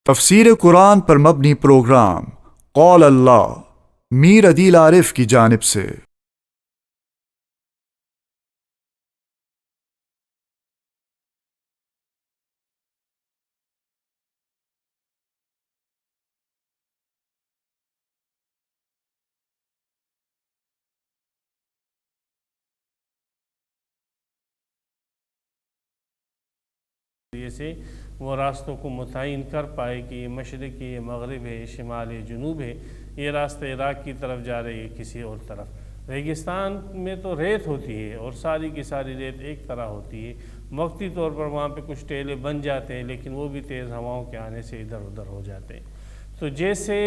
تفسیر قرآن پر مبنی پروگرام قول اللہ میر عدیل عارف کی جانب سے۔ سے وہ راستوں کو متعین کر پائے کہ یہ مشرق ہے، یہ مغرب ہے، شمال ہے، جنوب ہے، یہ راستہ عراق کی طرف جا رہے ہے کسی اور طرف۔ ریگستان میں تو ریت ہوتی ہے اور ساری کی ساری ریت ایک طرح ہوتی ہے، وقتی طور پر وہاں پہ کچھ ٹیلے بن جاتے ہیں لیکن وہ بھی تیز ہواؤں کے آنے سے ادھر ادھر ہو جاتے ہیں۔ تو جیسے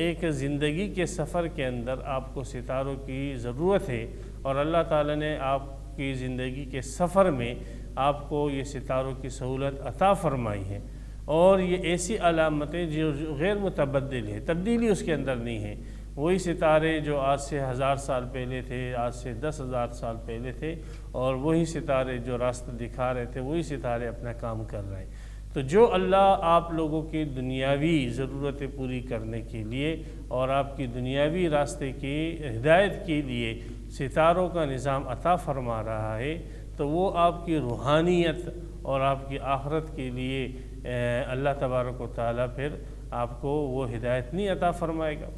ایک زندگی کے سفر کے اندر آپ کو ستاروں کی ضرورت ہے اور اللہ تعالیٰ نے آپ کی زندگی کے سفر میں آپ کو یہ ستاروں کی سہولت عطا فرمائی ہے، اور یہ ایسی علامتیں جو غیر متبدل ہے، تبدیلی اس کے اندر نہیں ہے۔ وہی ستارے جو آج سے 1000 سال پہلے تھے، آج سے 10,000 سال پہلے تھے، اور وہی ستارے جو راستہ دکھا رہے تھے، وہی ستارے اپنا کام کر رہے ہیں۔ تو جو اللہ آپ لوگوں کی دنیاوی ضرورتیں پوری کرنے کے لیے اور آپ کی دنیاوی راستے کی ہدایت کے لیے ستاروں کا نظام عطا فرما رہا ہے، تو وہ آپ کی روحانیت اور آپ کی آخرت کے لیے اللہ تبارک و تعالیٰ پھر آپ کو وہ ہدایت نہیں عطا فرمائے گا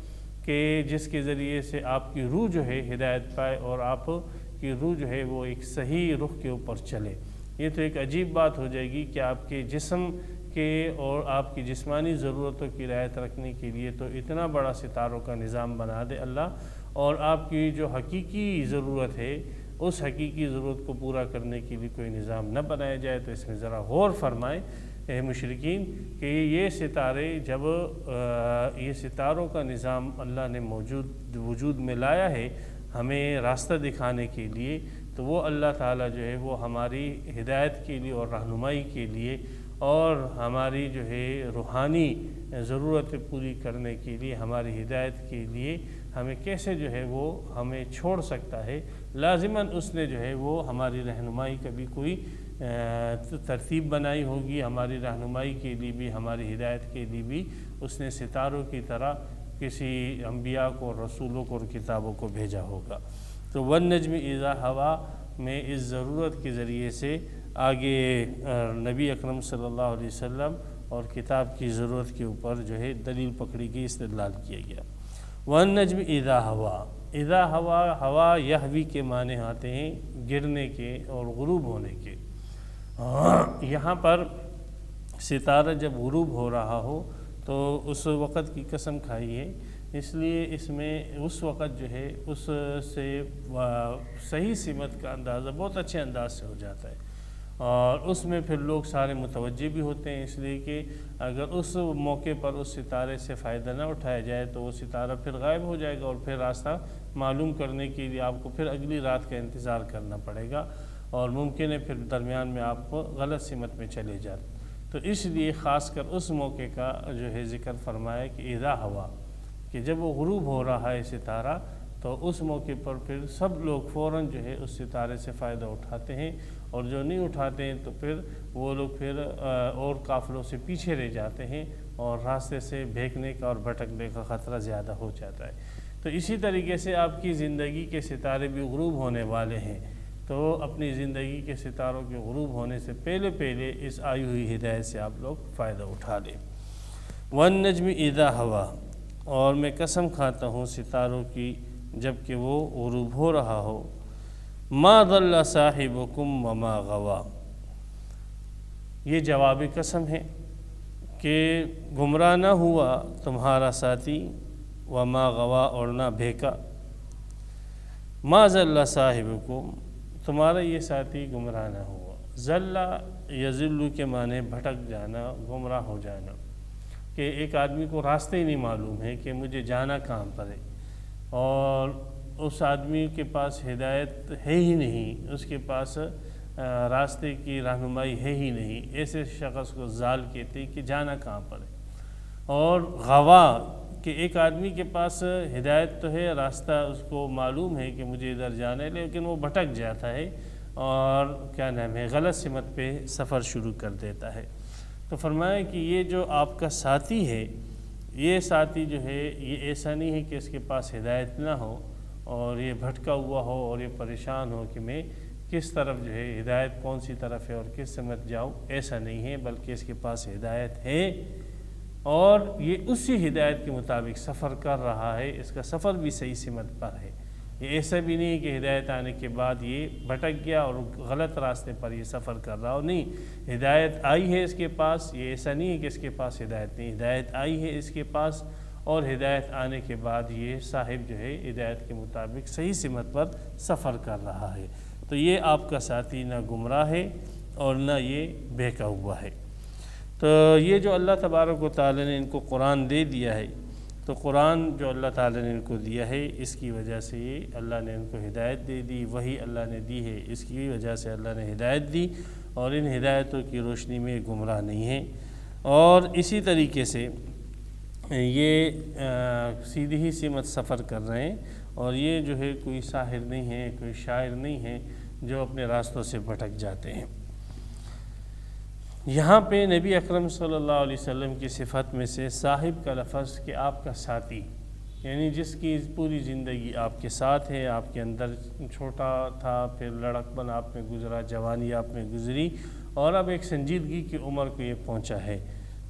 کہ جس کے ذریعے سے آپ کی روح جو ہے ہدایت پائے اور آپ کی روح جو ہے وہ ایک صحیح رخ کے اوپر چلے۔ یہ تو ایک عجیب بات ہو جائے گی کہ آپ کے جسم کے اور آپ کی جسمانی ضرورتوں کی رعایت رکھنے کے لیے تو اتنا بڑا ستاروں کا نظام بنا دے اللہ، اور آپ کی جو حقیقی ضرورت ہے اس حقیقی ضرورت کو پورا کرنے کے لیے کوئی نظام نہ بنایا جائے۔ تو اس میں ذرا غور فرمائیں اے مشرکین کہ یہ ستارے جب یہ ستاروں کا نظام اللہ نے وجود میں لایا ہے ہمیں راستہ دکھانے کے لیے، تو وہ اللہ تعالیٰ جو ہے وہ ہماری ہدایت کے لیے اور رہنمائی کے لیے اور ہماری جو ہے روحانی ضرورتیں پوری کرنے کے لیے، ہماری ہدایت کے لیے ہمیں کیسے جو ہے وہ ہمیں چھوڑ سکتا ہے۔ لازماً اس نے جو ہے وہ ہماری رہنمائی کا بھی کوئی ترتیب بنائی ہوگی، ہماری رہنمائی کے لیے بھی، ہماری ہدایت کے لیے بھی اس نے ستاروں کی طرح کسی انبیاء کو، رسولوں کو اور کتابوں کو بھیجا ہوگا۔ تو والنجم اذا ہوا میں اس ضرورت کے ذریعے سے آگے نبی اکرم صلی اللہ علیہ وسلم اور کتاب کی ضرورت کے اوپر جو ہے دلیل پکڑی گئی، استدلال کیا گیا۔ والنجم اذا ہوا، اذا ہوا، ہوا یہوی کے معنی آتے ہیں گرنے کے اور غروب ہونے کے۔ یہاں پر ستارہ جب غروب ہو رہا ہو تو اس وقت کی قسم کھائی ہے، اس لیے اس میں اس وقت جو ہے اس سے صحیح سمت کا اندازہ بہت اچھے انداز سے ہو جاتا ہے، اور اس میں پھر لوگ سارے متوجہ بھی ہوتے ہیں، اس لیے کہ اگر اس موقع پر اس ستارے سے فائدہ نہ اٹھایا جائے تو وہ ستارہ پھر غائب ہو جائے گا، اور پھر راستہ معلوم کرنے کے لیے آپ کو پھر اگلی رات کا انتظار کرنا پڑے گا، اور ممکن ہے پھر درمیان میں آپ کو غلط سمت میں چلے جاتے۔ تو اس لیے خاص کر اس موقع کا جو ہے ذکر فرمایا کہ اذا ہوا، کہ جب وہ غروب ہو رہا ہے ستارہ، تو اس موقع پر پھر سب لوگ فوراً جو ہے اس ستارے سے فائدہ اٹھاتے ہیں، اور جو نہیں اٹھاتے ہیں تو پھر وہ لوگ پھر اور قافلوں سے پیچھے رہ جاتے ہیں، اور راستے سے بھیگنے کا اور بھٹکنے کا خطرہ زیادہ ہو جاتا ہے۔ تو اسی طریقے سے آپ کی زندگی کے ستارے بھی غروب ہونے والے ہیں، تو اپنی زندگی کے ستاروں کے غروب ہونے سے پہلے اس آئی ہوئی ہدایت سے آپ لوگ فائدہ اٹھا لیں۔ والنجم اذا ہوا، اور میں قسم کھاتا ہوں ستاروں کی جب کہ وہ غروب ہو رہا ہو۔ ما ضل صاحبکم وما غوا، یہ جوابی قسم ہے کہ گمراہ نہ ہوا تمہارا ساتھی، وما غوا، اور نہ بھیکا۔ ما ضل صاحبکم، تمہارا یہ ساتھی گمراہ نہ ہوا۔ ضل یضل کے معنی بھٹک جانا، گمراہ ہو جانا، کہ ایک آدمی کو راستے ہی نہیں معلوم ہے کہ مجھے جانا کہاں پر ہے، اور اس آدمی کے پاس ہدایت ہے ہی نہیں، اس کے پاس راستے کی رہنمائی ہے ہی نہیں، ایسے شخص کو ضال کہتے ہیں کہ جانا کہاں پر ہے۔ اور غوا، کہ ایک آدمی کے پاس ہدایت تو ہے، راستہ اس کو معلوم ہے کہ مجھے ادھر جانا ہے، لیکن وہ بھٹک جاتا ہے اور کیا نام ہے غلط سمت پہ سفر شروع کر دیتا ہے۔ تو فرمایا کہ یہ جو آپ کا ساتھی ہے، یہ ساتھی جو ہے یہ ایسا نہیں ہے کہ اس کے پاس ہدایت نہ ہو اور یہ بھٹکا ہوا ہو اور یہ پریشان ہو کہ میں کس طرف جو ہے ہدایت کون سی طرف ہے اور کس سمت جاؤں، ایسا نہیں ہے، بلکہ اس کے پاس ہدایت ہے اور یہ اسی ہدایت کے مطابق سفر کر رہا ہے، اس کا سفر بھی صحیح سمت پر ہے۔ یہ ایسا بھی نہیں کہ ہدایت آنے کے بعد یہ بھٹک گیا اور غلط راستے پر یہ سفر کر رہا ہو، نہیں، ہدایت آئی ہے اس کے پاس، یہ ایسا نہیں ہے کہ اس کے پاس ہدایت نہیں، ہدایت آئی ہے اس کے پاس اور ہدایت آنے کے بعد یہ صاحب جو ہے ہدایت کے مطابق صحیح سمت پر سفر کر رہا ہے۔ تو یہ آپ کا ساتھی نہ گمراہ ہے اور نہ یہ بہکا ہوا ہے۔ تو یہ جو اللہ تبارک و تعالی نے ان کو قرآن دے دیا ہے، تو قرآن جو اللہ تعالی نے ان کو دیا ہے اس کی وجہ سے اللہ نے ان کو ہدایت دے دی، وہی اللہ نے دی ہے، اس کی وجہ سے اللہ نے ہدایت دی اور ان ہدایتوں کی روشنی میں گمراہ نہیں ہیں۔ اور اسی طریقے سے یہ سیدھی ہی سمت سفر کر رہے ہیں اور یہ جو ہے کوئی ساحر نہیں ہے، کوئی شاعر نہیں ہے جو اپنے راستوں سے بھٹک جاتے ہیں۔ یہاں پہ نبی اکرم صلی اللہ علیہ وسلم کی صفت میں سے صاحب کا لفظ کہ آپ کا ساتھی، یعنی جس کی پوری زندگی آپ کے ساتھ ہے، آپ کے اندر چھوٹا تھا، پھر لڑکپن آپ میں گزرا، جوانی آپ میں گزری اور اب ایک سنجیدگی کی عمر کو یہ پہنچا ہے،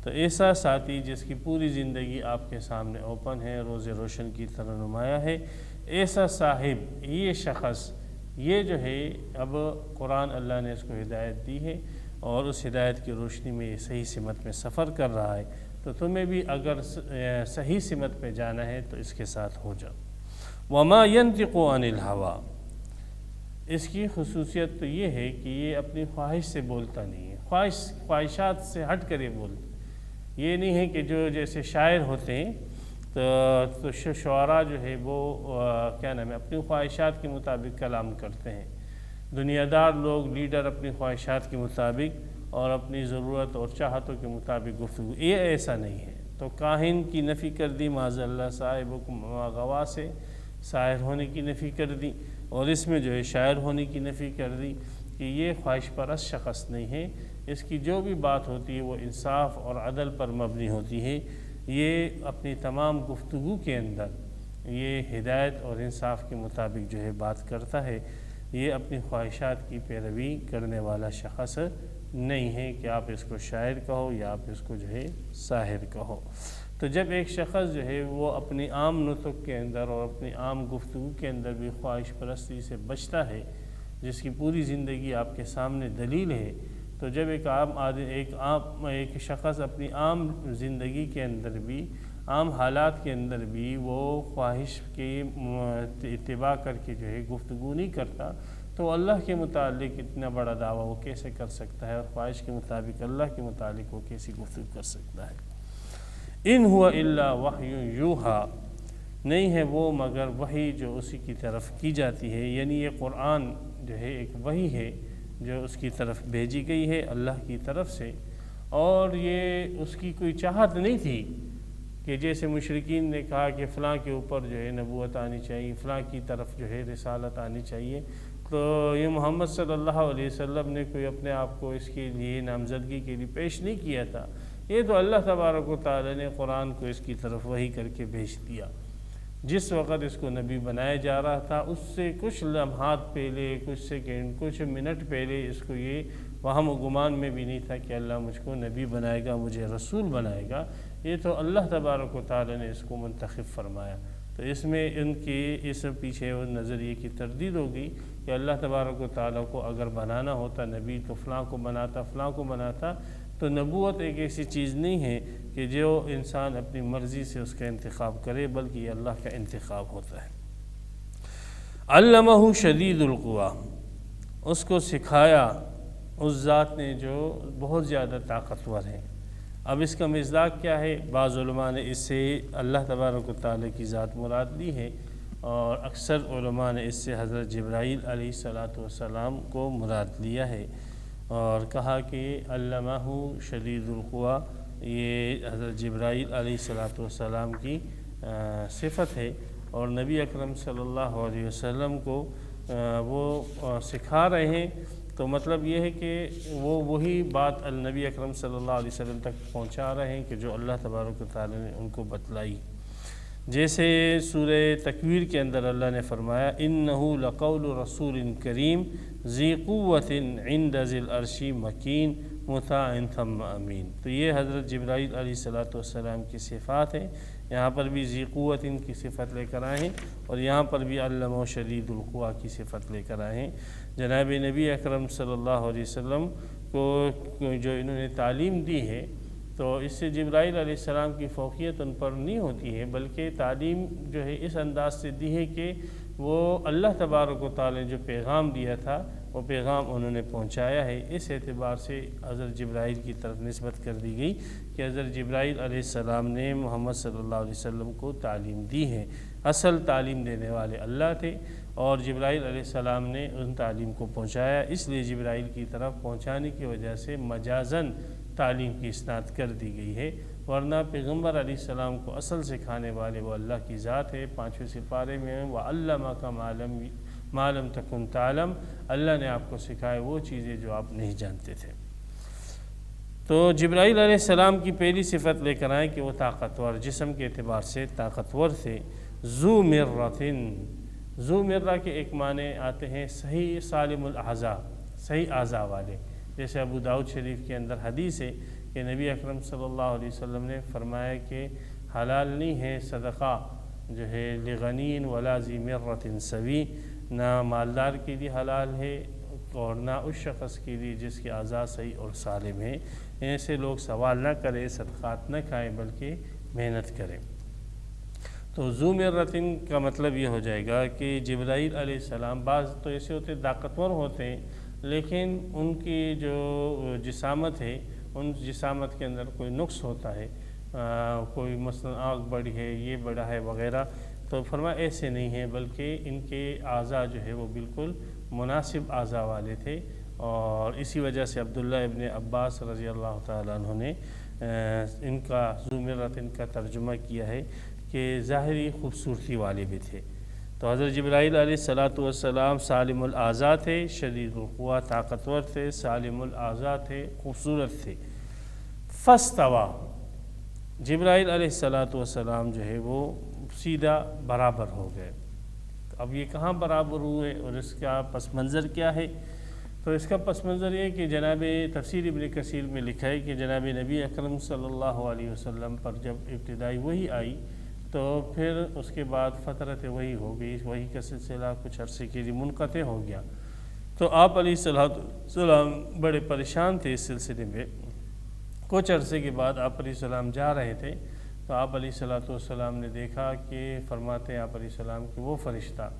تو ایسا ساتھی جس کی پوری زندگی آپ کے سامنے اوپن ہے، روز روشن کی طرح نمایاں ہے، ایسا صاحب، یہ شخص، یہ جو ہے اب قرآن اللہ نے اس کو ہدایت دی ہے اور اس ہدایت کی روشنی میں یہ صحیح سمت میں سفر کر رہا ہے، تو تمہیں بھی اگر صحیح سمت پہ جانا ہے تو اس کے ساتھ ہو جاؤ۔ وَمَا يَنْطِقُ عَنِ الْهَوَىٰ، اس کی خصوصیت تو یہ ہے کہ یہ اپنی خواہش سے بولتا نہیں ہے، خواہشات سے ہٹ کر یہ بولتا، یہ نہیں ہے کہ جو جیسے شاعر ہوتے ہیں تو شعراء جو ہے وہ کیا نام ہے اپنی خواہشات کے مطابق کلام کرتے ہیں، دنیا دار لوگ، لیڈر اپنی خواہشات کے مطابق اور اپنی ضرورت اور چاہتوں کے مطابق گفتگو، یہ ایسا نہیں ہے۔ تو کاہن کی نفی کر دی معاذ اللہ، صاحبکم غوا سے شاعر ہونے کی نفی کر دی، اور اس میں جو ہے شاعر ہونے کی نفی کر دی کہ یہ خواہش پرست شخص نہیں ہے، اس کی جو بھی بات ہوتی ہے وہ انصاف اور عدل پر مبنی ہوتی ہے، یہ اپنی تمام گفتگو کے اندر یہ ہدایت اور انصاف کے مطابق جو ہے بات کرتا ہے، یہ اپنی خواہشات کی پیروی کرنے والا شخص نہیں ہے کہ آپ اس کو شاعر کہو یا آپ اس کو جو ہے ساحر کہو۔ تو جب ایک شخص جو ہے وہ اپنی عام نطق کے اندر اور اپنی عام گفتگو کے اندر بھی خواہش پرستی سے بچتا ہے، جس کی پوری زندگی آپ کے سامنے دلیل ہے، تو جب ایک عام آدمی ایک شخص اپنی عام زندگی کے اندر بھی، عام حالات کے اندر بھی وہ خواہش کی اتباع کر کے جو ہے گفتگو نہیں کرتا، تو اللہ کے متعلق اتنا بڑا دعویٰ وہ کیسے کر سکتا ہے، اور خواہش کے مطابق اللہ کے متعلق وہ کیسی گفتگو کر سکتا ہے۔ ان ہوا الا وحی یوحیٰ، نہیں ہے وہ مگر وحی جو اسی کی طرف کی جاتی ہے، یعنی یہ قرآن جو ہے ایک وحی ہے جو اس کی طرف بھیجی گئی ہے اللہ کی طرف سے، اور یہ اس کی کوئی چاہت نہیں تھی کہ جیسے مشرکین نے کہا کہ فلاں کے اوپر جو ہے نبوت آنی چاہیے، فلاں کی طرف جو ہے رسالت آنی چاہیے، تو یہ محمد صلی اللہ علیہ وسلم نے کوئی اپنے آپ کو اس کے لیے نامزدگی کے لیے پیش نہیں کیا تھا، یہ تو اللہ تبارک و تعالی نے قرآن کو اس کی طرف وحی کر کے بھیج دیا۔ جس وقت اس کو نبی بنایا جا رہا تھا اس سے کچھ لمحات پہلے، کچھ سیکنڈ، کچھ منٹ پہلے اس کو یہ وہم و گمان میں بھی نہیں تھا کہ اللہ مجھ کو نبی بنائے گا، مجھے رسول بنائے گا، یہ تو اللہ تبارک و تعالی نے اس کو منتخب فرمایا۔ تو اس میں ان کی اس پیچھے وہ نظریے کی تردید ہو گئی کہ اللہ تبارک و تعالیٰ کو اگر بنانا ہوتا نبی تو فلاں کو بناتا، فلاں کو بناتا۔ تو نبوت ایک ایسی چیز نہیں ہے کہ جو انسان اپنی مرضی سے اس کا انتخاب کرے، بلکہ یہ اللہ کا انتخاب ہوتا ہے۔ علمہ شدید القویٰ، اس کو سکھایا اس ذات نے جو بہت زیادہ طاقتور ہے۔ اب اس کا مصداق کیا ہے؟ بعض علماء نے اس سے اللہ تبارک و تعالیٰ کی ذات مراد لی ہے، اور اکثر علماء نے اس سے حضرت جبرائیل علیہ السلام کو مراد لیا ہے، اور کہا کہ علمہ شدید القویٰ یہ حضرت جبرائیل علیہ السلام کی صفت ہے، اور نبی اکرم صلی اللہ علیہ وسلم کو وہ سکھا رہے ہیں تو مطلب یہ ہے کہ وہ وہی بات النبی اکرم صلی اللہ علیہ وسلم تک پہنچا رہے ہیں کہ جو اللہ تبارک و تعالی نے ان کو بتلائی۔ جیسے سورہ تکویر کے اندر اللہ نے فرمایا اِنَّهُ لَقَوْلُ رَسُولٍ كَرِيمٍ ذِي قُوَّةٍ عِنْدَ ذِي الْعَرْشِ مَكِينٍ مُطَاعٍ ثَمَّ أَمِينٍ۔ تو یہ حضرت جبرائیل علیہ السلام کی صفات ہیں۔ یہاں پر بھی ذی قوت کی صفت لے کر آئے ہیں اور یہاں پر بھی علمہ شدید القویٰ کی صفت لے کر آئے ہیں۔ جناب نبی اکرم صلی اللہ علیہ وسلم کو جو انہوں نے تعلیم دی ہے تو اس سے جبرائیل علیہ السلام کی فوقیت ان پر نہیں ہوتی ہے، بلکہ تعلیم جو ہے اس انداز سے دی ہے کہ وہ اللہ تبارک و تعالی نے جو پیغام دیا تھا وہ پیغام انہوں نے پہنچایا ہے۔ اس اعتبار سے حضرت جبرائیل کی طرف نسبت کر دی گئی کہ حضرت جبرائیل علیہ السلام نے محمد صلی اللہ علیہ وسلم کو تعلیم دی ہے۔ اصل تعلیم دینے والے اللہ تھے اور جبرائیل علیہ السلام نے ان تعلیم کو پہنچایا، اس لیے جبرائیل کی طرف پہنچانے کی وجہ سے مجازاً تعلیم کی اسناد کر دی گئی ہے، ورنہ پیغمبر علیہ السلام کو اصل سکھانے والے وہ اللہ کی ذات ہے۔ 5ویں سپارے میں وَعَلَّمَكَ مَا لَمْ تَكُنْ تَعْلَمْ، اللہ نے آپ کو سکھائے وہ چیزیں جو آپ نہیں جانتے تھے۔ تو جبرائیل علیہ السلام کی پہلی صفت لے کر آئیں کہ وہ طاقتور، جسم کے اعتبار سے طاقتور تھے۔ ذو مرۃ، ذو مرہ کے ایک معنی آتے ہیں صحیح سالم الاعضاء، صحیح اعضاء والے، جیسے ابو داؤد شریف کے اندر حدیث ہے کہ نبی اکرم صلی اللہ علیہ وسلم نے فرمایا کہ حلال نہیں ہے صدقہ جو ہے لغنین ولا ذی مرۃ سوی، نہ مالدار کے لیے حلال ہے اور نہ اس شخص کے لیے جس کے اعضاء صحیح اور سالم ہیں۔ ایسے لوگ سوال نہ کریں، صدقات نہ کھائیں، بلکہ محنت کریں۔ تو ذو مرۃ کا مطلب یہ ہو جائے گا کہ جبرائیل علیہ السلام بعض تو ایسے ہوتے طاقتور ہوتے ہیں لیکن ان کی جو جسامت ہے ان جسامت کے اندر کوئی نقص ہوتا ہے، کوئی مثلا آنکھ بڑی ہے، یہ بڑا ہے وغیرہ، تو فرمایا ایسے نہیں ہیں، بلکہ ان کے اعضاء جو ہے وہ بالکل مناسب اعضاء والے تھے۔ اور اسی وجہ سے عبداللہ ابن عباس رضی اللہ تعالیٰ عنہ نے ان کا ذو مرۃ کا ترجمہ کیا ہے کہ ظاہری خوبصورتی والے بھی تھے۔ تو حضرت جبرائیل علیہ السلام سالم الاعضاء تھے، شدید القویٰ طاقتور تھے، سالم الاعضاء تھے، خوبصورت تھے۔ فاستویٰ، جبرائیل علیہ السلام جو ہے وہ سیدھا برابر ہو گئے۔ اب یہ کہاں برابر ہوئے اور اس کا پس منظر کیا ہے؟ تو اس کا پس منظر یہ کہ جناب تفسیر ابن کثیر میں لکھا ہے کہ جناب نبی اکرم صلی اللہ علیہ وسلم پر جب ابتدائی وحی آئی تو پھر اس کے بعد فترت وحی ہو گئی، وحی کا سلسلہ کچھ عرصے کے لیے منقطع ہو گیا۔ تو آپ علیہ السلام بڑے پریشان تھے اس سلسلے میں۔ کچھ عرصے کے بعد آپ علیہ السلام جا رہے تھے تو آپ علیہ السلام نے دیکھا کہ فرماتے ہیں آپ علیہ السلام کہ وہ فرشتہ،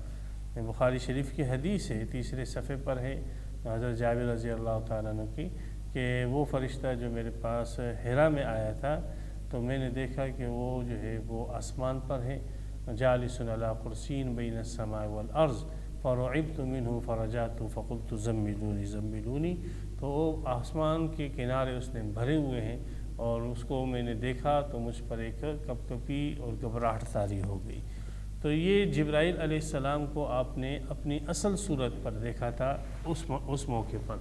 بخاری شریف کی حدیث ہے، 3 صفحے پر ہے حضرت جابر رضی اللہ تعالیٰ عنہ کی، کہ وہ فرشتہ جو میرے پاس حرا میں آیا تھا تو میں نے دیکھا کہ وہ جو ہے وہ آسمان پر ہے، جالس علی کرسی بین السماء والارض فرعبت منہ فرجعت فقلت زملونی زملونی، تو وہ آسمان کے کنارے اس نے بھرے ہوئے ہیں اور اس کو میں نے دیکھا تو مجھ پر ایک کپکپی اور گھبراہٹ طاری ہو گئی۔ تو یہ جبرائیل علیہ السلام کو آپ نے اپنی اصل صورت پر دیکھا تھا اس موقع پر،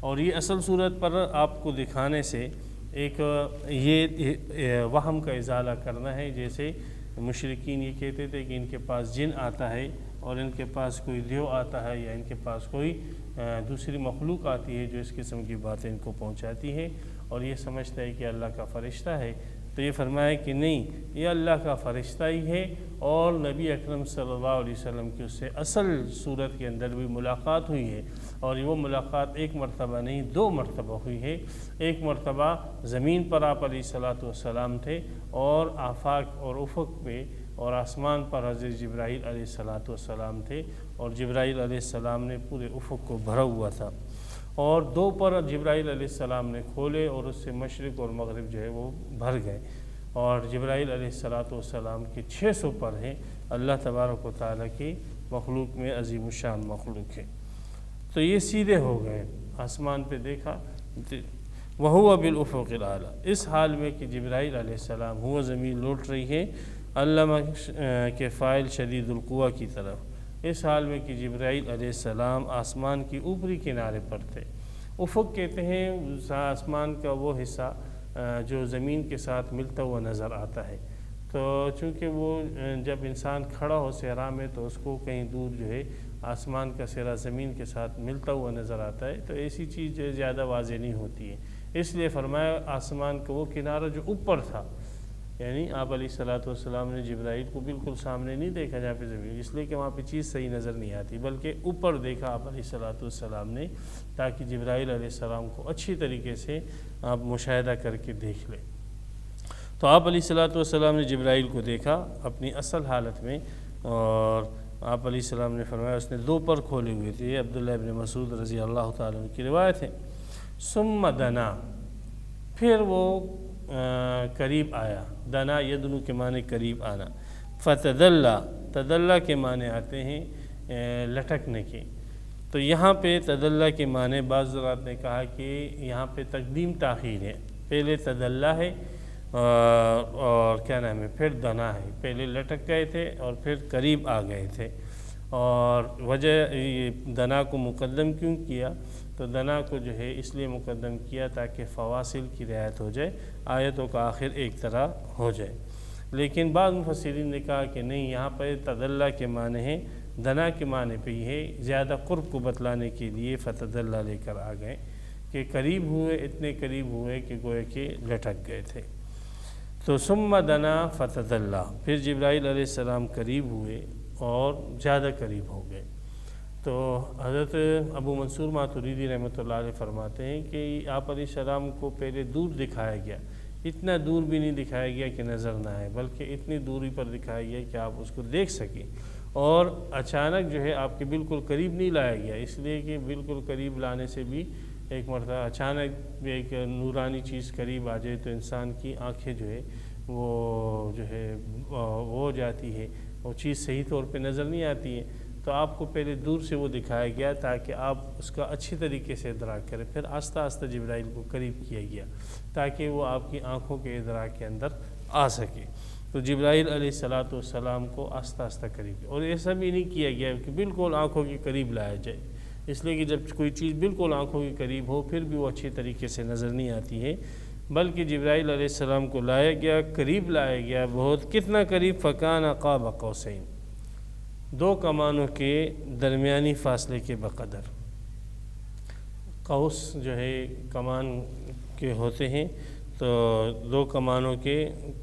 اور یہ اصل صورت پر آپ کو دکھانے سے ایک یہ وہم کا ازالہ کرنا ہے، جیسے مشرکین یہ کہتے تھے کہ ان کے پاس جن آتا ہے اور ان کے پاس کوئی دیو آتا ہے یا ان کے پاس کوئی دوسری مخلوق آتی ہے جو اس قسم کی باتیں ان کو پہنچاتی ہے اور یہ سمجھتا ہے کہ اللہ کا فرشتہ ہے۔ تو یہ فرمایا کہ نہیں، یہ اللہ کا فرشتہ ہی ہے، اور نبی اکرم صلی اللہ علیہ وسلم کی اس سے اصل صورت کے اندر بھی ملاقات ہوئی ہے، اور وہ ملاقات ایک مرتبہ نہیں 2 مرتبہ ہوئی ہے۔ ایک مرتبہ زمین پر آپ علیہ السلام تھے اور آفاق اور افق پہ اور آسمان پر حضرت جبرائیل علیہ السلام تھے، اور جبرائیل علیہ السلام نے پورے افق کو بھرا ہوا تھا، اور 2 پر جبرائیل علیہ السلام نے کھولے اور اس سے مشرق اور مغرب جو ہے وہ بھر گئے، اور جبرائیل علیہ السلام کے 600 پر ہیں۔ اللہ تبارک و تعالیٰ کی مخلوق میں عظیم الشان مخلوق ہے۔ تو یہ سیدھے ہو گئے، آسمان پہ دیکھا وَهُوَ بِالْأُفُقِ الْأَعْلَى، اس حال میں کہ جبرائیل علیہ السلام ہوا زمین لوٹ رہی ہے علامہ کے فاعل شدید القویٰ کی طرف، اس حال میں کہ جبرائیل علیہ السلام آسمان کی اوپری کنارے پر تھے۔ افق کہتے ہیں آسمان کا وہ حصہ جو زمین کے ساتھ ملتا ہوا نظر آتا ہے، تو چونکہ وہ جب انسان کھڑا ہو صحرا میں تو اس کو کہیں دور جو ہے آسمان کا سرا زمین کے ساتھ ملتا ہوا نظر آتا ہے، تو ایسی چیز جو ہے زیادہ واضح نہیں ہوتی ہے، اس لیے فرمایا آسمان کا وہ کنارہ جو اوپر تھا، یعنی آپ علیہ الصلوۃ والسلام نے جبرائیل کو بالکل سامنے نہیں دیکھا جہاں پہ زمین، اس لیے کہ وہاں پہ چیز صحیح نظر نہیں آتی، بلکہ اوپر دیکھا آپ علیہ الصلوۃ والسلام نے، تاکہ جبرائیل علیہ السلام کو اچھی طریقے سے آپ مشاہدہ کر کے دیکھ لیں۔ تو آپ علیہ الصلوۃ والسلام نے جبرائیل کو دیکھا اپنی اصل حالت میں، اور آپ علیہ السلام نے فرمایا اس نے 2 پر کھولے ہوئے تھے، یہ عبداللہ ابن مسعود رضی اللہ تعالیٰ عنہ کی روایت ہے۔ ثم دنا، پھر وہ قریب آیا، دنا یدنو کے معنی قریب آنا، فتدلا، تدلا کے معنی آتے ہیں لٹکنے کے، تو یہاں پہ تدلا کے معنی بعض حضرات نے کہا کہ یہاں پہ تقدیم تاخیر ہے، پہلے تدلا ہے اور کیا نام ہے پھر دنا ہے، پہلے لٹک گئے تھے اور پھر قریب آ گئے تھے، اور وجہ دنا کو مقدم کیوں کیا؟ تو دنا کو جو ہے اس لیے مقدم کیا تاکہ فواصل کی رعایت ہو جائے، آیتوں کا آخر ایک طرح ہو جائے، لیکن بعض مفسرین نے کہا کہ نہیں، یہاں پر تدلا کے معنی ہے، دنا کے معنی پہ یہ ہے، زیادہ قرب کو بتلانے کے لیے فتدلا لے کر آ گئے کہ قریب ہوئے، اتنے قریب ہوئے کہ گویا کہ لٹک گئے تھے۔ تو ثم دنا فتدلا، پھر جبرائیل علیہ السلام قریب ہوئے اور زیادہ قریب ہو گئے۔ تو حضرت ابو منصور ماتریدی رحمۃ اللہ علیہ فرماتے ہیں کہ آپ علیہ السلام کو پہلے دور دکھایا گیا، اتنا دور بھی نہیں دکھایا گیا کہ نظر نہ آئے، بلکہ اتنی دوری پر دکھایا گیا کہ آپ اس کو دیکھ سکیں، اور اچانک جو ہے آپ کے بالکل قریب نہیں لایا گیا، اس لیے کہ بالکل قریب لانے سے بھی ایک مرتبہ اچانک ایک نورانی چیز قریب آ جائے تو انسان کی آنکھیں جو ہے وہ جو ہے وہ ہو جاتی ہے، وہ چیز صحیح طور پہ نظر نہیں آتی ہے، تو آپ کو پہلے دور سے وہ دکھایا گیا تاکہ آپ اس کا اچھی طریقے سے ادراک کریں، پھر آہستہ آہستہ جبرائیل کو قریب کیا گیا تاکہ وہ آپ کی آنکھوں کے ادراک کے اندر آ سکے، تو جبرائیل علیہ الصلوۃ والسلام کو آہستہ آہستہ قریب کیا، اور ایسا بھی نہیں کیا گیا کہ بالکل آنکھوں کے قریب لایا جائے، اس لیے کہ جب کوئی چیز بالکل آنکھوں کے قریب ہو پھر بھی وہ اچھی طریقے سے نظر نہیں آتی ہے، بلکہ جبرائیل علیہ السلام کو لایا گیا، قریب لایا گیا، بہت کتنا قریب، فکان قاب قوسین، 2 کمانوں کے درمیانی فاصلے کے بقدر، قوس جو ہے کمان کے ہوتے ہیں، تو 2 کمانوں کے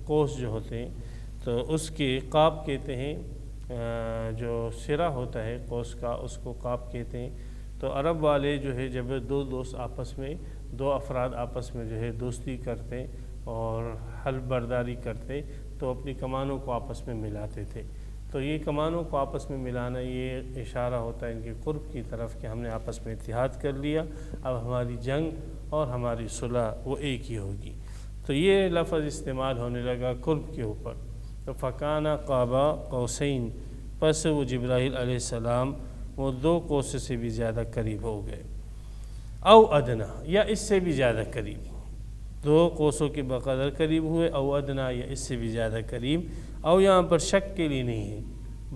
قوس جو ہوتے ہیں تو اس کے قاب کہتے ہیں، جو سرا ہوتا ہے قوس کا اس کو قاب کہتے ہیں، تو عرب والے جو ہے جب 2 دوست آپس میں 2 افراد آپس میں جو ہے دوستی کرتے اور حلف برداری کرتے تو اپنی کمانوں کو آپس میں ملاتے تھے، تو یہ کمانوں کو آپس میں ملانا یہ اشارہ ہوتا ہے ان کے قرب کی طرف کہ ہم نے آپس میں اتحاد کر لیا، اب ہماری جنگ اور ہماری صلح وہ ایک ہی ہوگی، تو یہ لفظ استعمال ہونے لگا قرب کے اوپر، تو فکان قاب قوسین، پس وہ جبرائیل علیہ السلام وہ 2 قوس سے بھی زیادہ قریب ہو گئے، او ادنا، یا اس سے بھی زیادہ قریب، 2 قوسوں کے بقدر قریب ہوئے، او ادنا، یا اس سے بھی زیادہ قریب، او یہاں پر شک کے لیے نہیں ہے،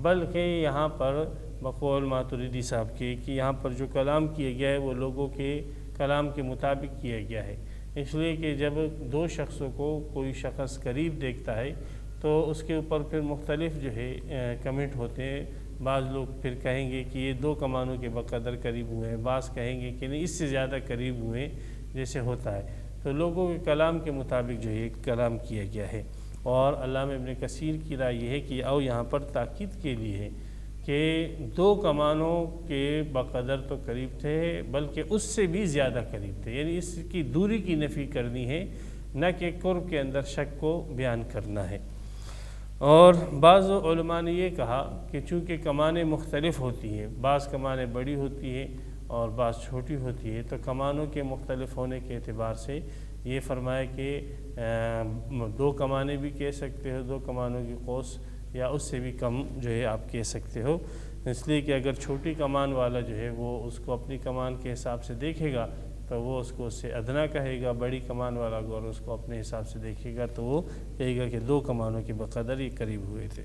بلکہ یہاں پر بقول ماتریدی صاحب کے کہ یہاں پر جو کلام کیا گیا ہے وہ لوگوں کے کلام کے مطابق کیا گیا ہے، اس لیے کہ جب 2 شخصوں کو کوئی شخص قریب دیکھتا ہے تو اس کے اوپر پھر مختلف جو ہے کمنٹ ہوتے ہیں، بعض لوگ پھر کہیں گے کہ یہ 2 کمانوں کے بقدر قریب ہوئے ہیں، بعض کہیں گے کہ نہیں اس سے زیادہ قریب ہوئے جیسے ہوتا ہے، تو لوگوں کے کلام کے مطابق جو ہے کلام کیا گیا ہے، اور علامہ ابن کثیر کی رائے یہ ہے کہ او یہاں پر تاکید کے لیے ہے کہ 2 کمانوں کے بقدر تو قریب تھے بلکہ اس سے بھی زیادہ قریب تھے، یعنی اس کی دوری کی نفی کرنی ہے، نہ کہ قرب کے اندر شک کو بیان کرنا ہے، اور بعض علماء نے یہ کہا کہ چونکہ کمانیں مختلف ہوتی ہیں، بعض کمانیں بڑی ہوتی ہیں اور بعض چھوٹی ہوتی ہے، تو کمانوں کے مختلف ہونے کے اعتبار سے یہ فرمایا کہ 2 کمانیں بھی کہہ سکتے ہو، 2 کمانوں کی قوس، یا اس سے بھی کم جو ہے آپ کہہ سکتے ہو، اس لیے کہ اگر چھوٹی کمان والا جو ہے وہ اس کو اپنی کمان کے حساب سے دیکھے گا تو وہ اس کو اس سے ادنا کہے گا، بڑی کمان والا اگر اس کو اپنے حساب سے دیکھے گا تو وہ کہے گا کہ 2 کمانوں کے بقدر یہ قریب ہوئے تھے۔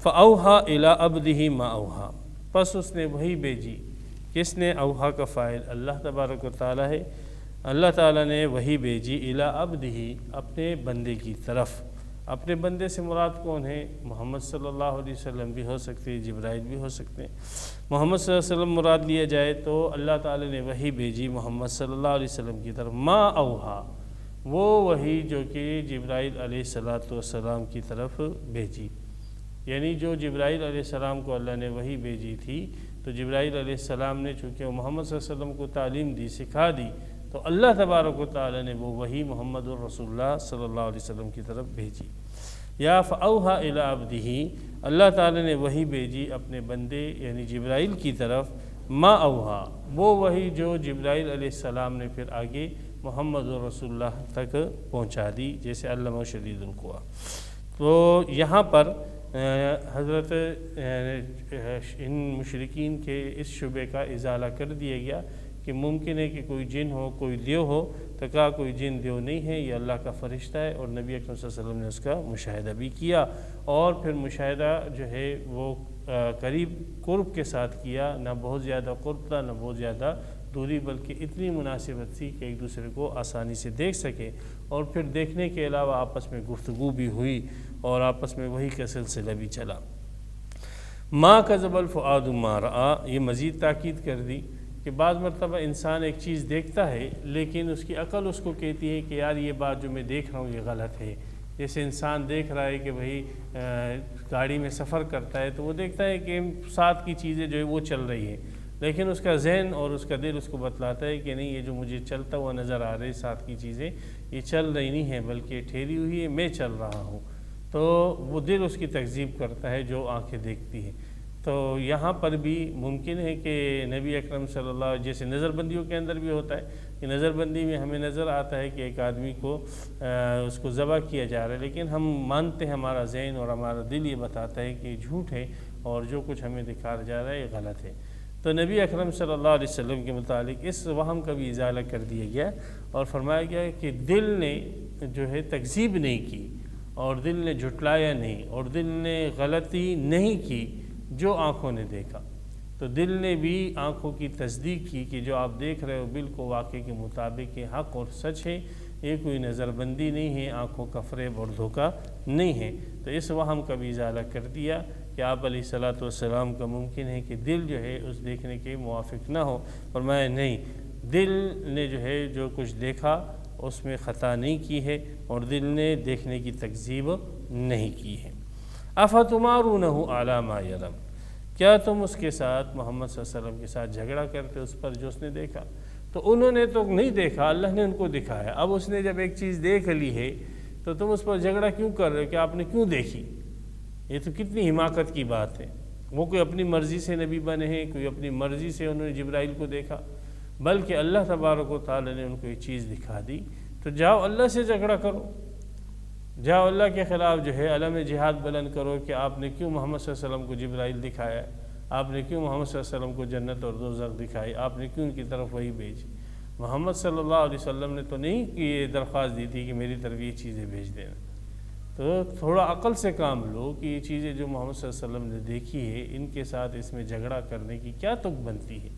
فَأَوْحَى إِلَىٰ عَبْدِهِ مَا أَوْحَىٰ، پس اس نے وہی بھیجی۔ کس نے؟ اوحا کا فاعل اللہ تبارک و تعالیٰ ہے۔ اللہ تعالیٰ نے وہی بھیجی الی عبدہ، اپنے بندے کی طرف۔ اپنے بندے سے مراد کون ہے؟ محمد صلی اللہ علیہ وسلم بھی ہو سکتے ہیں، جبرائیل بھی ہو سکتے ہیں۔ محمد صلی اللہ علیہ وسلم مراد لیا جائے تو اللہ تعالیٰ نے وہی بھیجی محمد صلی اللہ علیہ وسلم کی طرف، ما اوحا، وہ وہی جو کہ جبرائیل علیہ السلام کی طرف بھیجی۔ یعنی جو جبرائیل علیہ السلام کو اللہ نے وہی بھیجی تھی، تو جبرائیل علیہ السلام نے چونکہ وہ محمد صلی اللہ علیہ وسلم کو تعلیم دی، سکھا دی، تو اللہ تبارک و تعالیٰ نے وہ وہی محمد الرسول اللہ صلی اللہ علیہ وسلم کی طرف بھیجی۔ یا فاوحا الی عبدہ، اللہ تعالیٰ نے وہی بھیجی اپنے بندے یعنی جبرائیل کی طرف، ما اوحا، وہ وہی جو جبرائیل علیہ السلام نے پھر آگے محمد الرسول اللہ تک پہنچا دی، جیسے علمہ شدید القویٰ۔ تو یہاں پر حضرت ان مشرکین کے اس شبے کا ازالہ کر دیا گیا کہ ممکن ہے کہ کوئی جن ہو، کوئی دیو ہو، تو کہا کوئی جن دیو نہیں ہے، یہ اللہ کا فرشتہ ہے، اور نبی اکرم صلی اللہ علیہ وسلم نے اس کا مشاہدہ بھی کیا، اور پھر مشاہدہ جو ہے وہ قریب قرب کے ساتھ کیا، نہ بہت زیادہ قرب تھا نہ بہت زیادہ دوری، بلکہ اتنی مناسبت تھی کہ ایک دوسرے کو آسانی سے دیکھ سکے، اور پھر دیکھنے کے علاوہ آپس میں گفتگو بھی ہوئی اور آپس میں وہی کا سلسلہ بھی چلا۔ ما کذب الفؤاد ما رأى، یہ مزید تاکید کر دی کہ بعض مرتبہ انسان ایک چیز دیکھتا ہے لیکن اس کی عقل اس کو کہتی ہے کہ یار یہ بات جو میں دیکھ رہا ہوں یہ غلط ہے۔ جیسے انسان دیکھ رہا ہے کہ بھئی گاڑی میں سفر کرتا ہے تو وہ دیکھتا ہے کہ ساتھ کی چیزیں جو ہے وہ چل رہی ہیں، لیکن اس کا ذہن اور اس کا دل اس کو بتلاتا ہے کہ نہیں، یہ جو مجھے چلتا ہوا نظر آ رہا ہے ساتھ کی چیزیں یہ چل رہی نہیں ہیں بلکہ ٹھہری ہوئی ہے، میں چل رہا ہوں، تو وہ دل اس کی تکذیب کرتا ہے جو آنکھیں دیکھتی ہیں۔ تو یہاں پر بھی ممکن ہے کہ نبی اکرم صلی اللہ علیہ وسلم، جیسے نظر بندیوں کے اندر بھی ہوتا ہے کہ نظر بندی میں ہمیں نظر آتا ہے کہ ایک آدمی کو اس کو ذبح کیا جا رہا ہے، لیکن ہم مانتے ہیں، ہمارا ذہن اور ہمارا دل یہ بتاتا ہے کہ یہ جھوٹ ہے اور جو کچھ ہمیں دکھایا جا رہا ہے یہ غلط ہے۔ تو نبی اکرم صلی اللہ علیہ وسلم کے متعلق اس وہم کا بھی ازالہ کر دیا گیا اور فرمایا گیا کہ دل نے جو ہے تکذیب نہیں کی اور دل نے جھٹلایا نہیں اور دل نے غلطی نہیں کی جو آنکھوں نے دیکھا۔ تو دل نے بھی آنکھوں کی تصدیق کی کہ جو آپ دیکھ رہے ہو بالکل واقعے کے مطابق حق اور سچ ہے، یہ کوئی نظر بندی نہیں ہے، آنکھوں کا فریب اور دھوکہ نہیں ہے۔ تو اس وہم کا بھی ازالہ کر دیا کہ آپ علیہ الصلوۃ والسلام کا ممکن ہے کہ دل جو ہے اس دیکھنے کے موافق نہ ہو، فرمایا نہیں، دل نے جو ہے جو کچھ دیکھا اس میں خطا نہیں کی ہے اور دل نے دیکھنے کی تکذیب نہیں کی ہے۔ افتمارونہ علی ما یرم، کیا تم اس کے ساتھ محمد صلی اللہ علیہ وسلم کے ساتھ جھگڑا کرتے اس پر جو اس نے دیکھا؟ تو انہوں نے تو نہیں دیکھا، اللہ نے ان کو دکھایا۔ اب اس نے جب ایک چیز دیکھ لی ہے تو تم اس پر جھگڑا کیوں کر رہے ہو کہ آپ نے کیوں دیکھی؟ یہ تو کتنی حماقت کی بات ہے۔ وہ کوئی اپنی مرضی سے نبی بنے ہیں، کوئی اپنی مرضی سے انہوں نے جبرائیل کو دیکھا، بلکہ اللہ تبارک و تعالی نے ان کو یہ چیز دکھا دی۔ تو جاؤ اللہ سے جھگڑا کرو، جاؤ اللہ کے خلاف جو ہے علم جہاد بلند کرو کہ آپ نے کیوں محمد صلی اللہ علیہ وسلم کو جبرائیل دکھایا، آپ نے کیوں محمد صلی اللہ علیہ وسلم کو جنت اور دوزخ دکھائی، آپ نے کیوں ان کی طرف وہی بھیجی؟ محمد صلی اللہ علیہ وسلم نے تو نہیں کہ یہ درخواست دی تھی کہ میری طرف یہ چیزیں بھیج دینا۔ تو تھوڑا عقل سے کام لو کہ یہ چیزیں جو محمد صلی اللہ علیہ وسلم نے دیکھی ہے ان کے ساتھ اس میں جھگڑا کرنے کی کیا تک بنتی ہے؟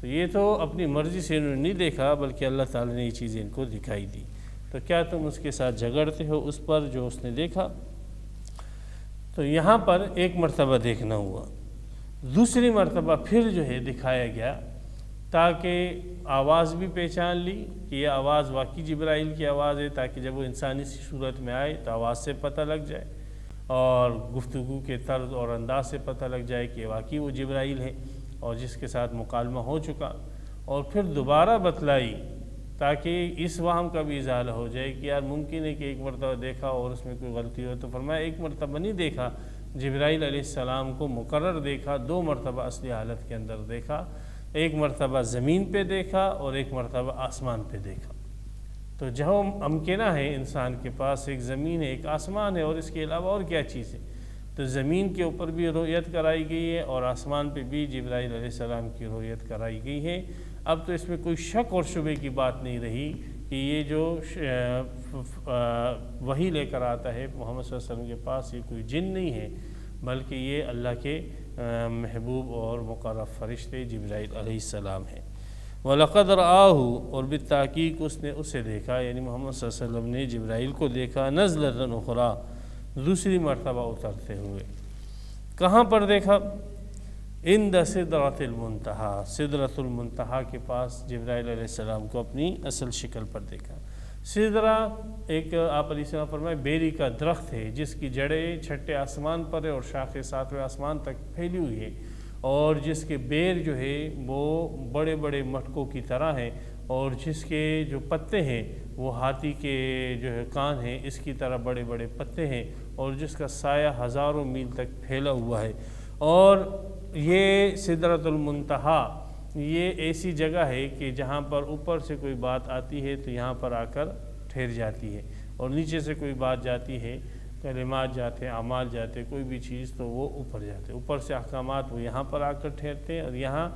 تو یہ تو اپنی مرضی سے انہوں نے نہیں دیکھا بلکہ اللہ تعالی نے یہ چیزیں ان کو دکھائی دی، تو کیا تم اس کے ساتھ جھگڑتے ہو اس پر جو اس نے دیکھا؟ تو یہاں پر ایک مرتبہ دیکھنا ہوا، دوسری مرتبہ پھر جو ہے دکھایا گیا تاکہ آواز بھی پہچان لی کہ یہ آواز واقعی جبرائیل کی آواز ہے، تاکہ جب وہ انسانی سی صورت میں آئے تو آواز سے پتہ لگ جائے اور گفتگو کے طرز اور انداز سے پتہ لگ جائے کہ واقعی وہ جبرائیل ہے اور جس کے ساتھ مکالمہ ہو چکا، اور پھر دوبارہ بتلائی تاکہ اس وہم کا بھی ازالہ ہو جائے کہ یار ممکن ہے کہ ایک مرتبہ دیکھا اور اس میں کوئی غلطی ہو۔ تو فرمایا ایک مرتبہ نہیں دیکھا، جبرائیل علیہ السلام کو مقرر دیکھا، دو مرتبہ اصلی حالت کے اندر دیکھا، ایک مرتبہ زمین پہ دیکھا اور ایک مرتبہ آسمان پہ دیکھا۔ تو جہاں ممکنہ ہے انسان کے پاس ایک زمین ہے ایک آسمان ہے اور اس کے علاوہ اور کیا چیز ہے، تو زمین کے اوپر بھی رؤیت کرائی گئی ہے اور آسمان پہ بھی جبرائیل علیہ السلام کی رؤیت کرائی گئی ہے۔ اب تو اس میں کوئی شک اور شبے کی بات نہیں رہی کہ یہ جو وحی لے کر آتا ہے محمد صلی اللہ علیہ وسلم کے پاس یہ کوئی جن نہیں ہے بلکہ یہ اللہ کے محبوب اور مقرب فرشتے جبرائیل علیہ السلام ہیں۔ وَلَقَدْ رَآهُ، اور بالتحقیق اس نے اسے دیکھا، یعنی محمد صلی اللہ علیہ وسلم نے جبرائیل کو دیکھا، نزلۃ اخری، دوسری مرتبہ اترتے ہوئے۔ کہاں پر دیکھا؟ عند سدرۃ المنتہا، سدرۃ المنتہا کے پاس جبرائیل علیہ السلام کو اپنی اصل شکل پر دیکھا۔ سدرہ ایک آپ علیہ السلام فرمائے بیری کا درخت ہے جس کی جڑیں چھٹے آسمان پر ہے اور شاخیں ساتویں آسمان تک پھیلی ہوئی ہے، اور جس کے بیر جو ہے وہ بڑے بڑے مٹکوں کی طرح ہیں، اور جس کے جو پتے ہیں وہ ہاتھی کے جو ہے کان ہیں اس کی طرح بڑے بڑے پتے ہیں، اور جس کا سایہ ہزاروں میل تک پھیلا ہوا ہے۔ اور یہ سدرۃ المنتہا یہ ایسی جگہ ہے کہ جہاں پر اوپر سے کوئی بات آتی ہے تو یہاں پر آ کر ٹھہر جاتی ہے، اور نیچے سے کوئی بات جاتی ہے، کلمات جاتے ہیں، اعمال جاتے ہیں، کوئی بھی چیز تو وہ اوپر جاتے ہیں، اوپر سے احکامات وہ یہاں پر آ کر ٹھہرتے ہیں، اور یہاں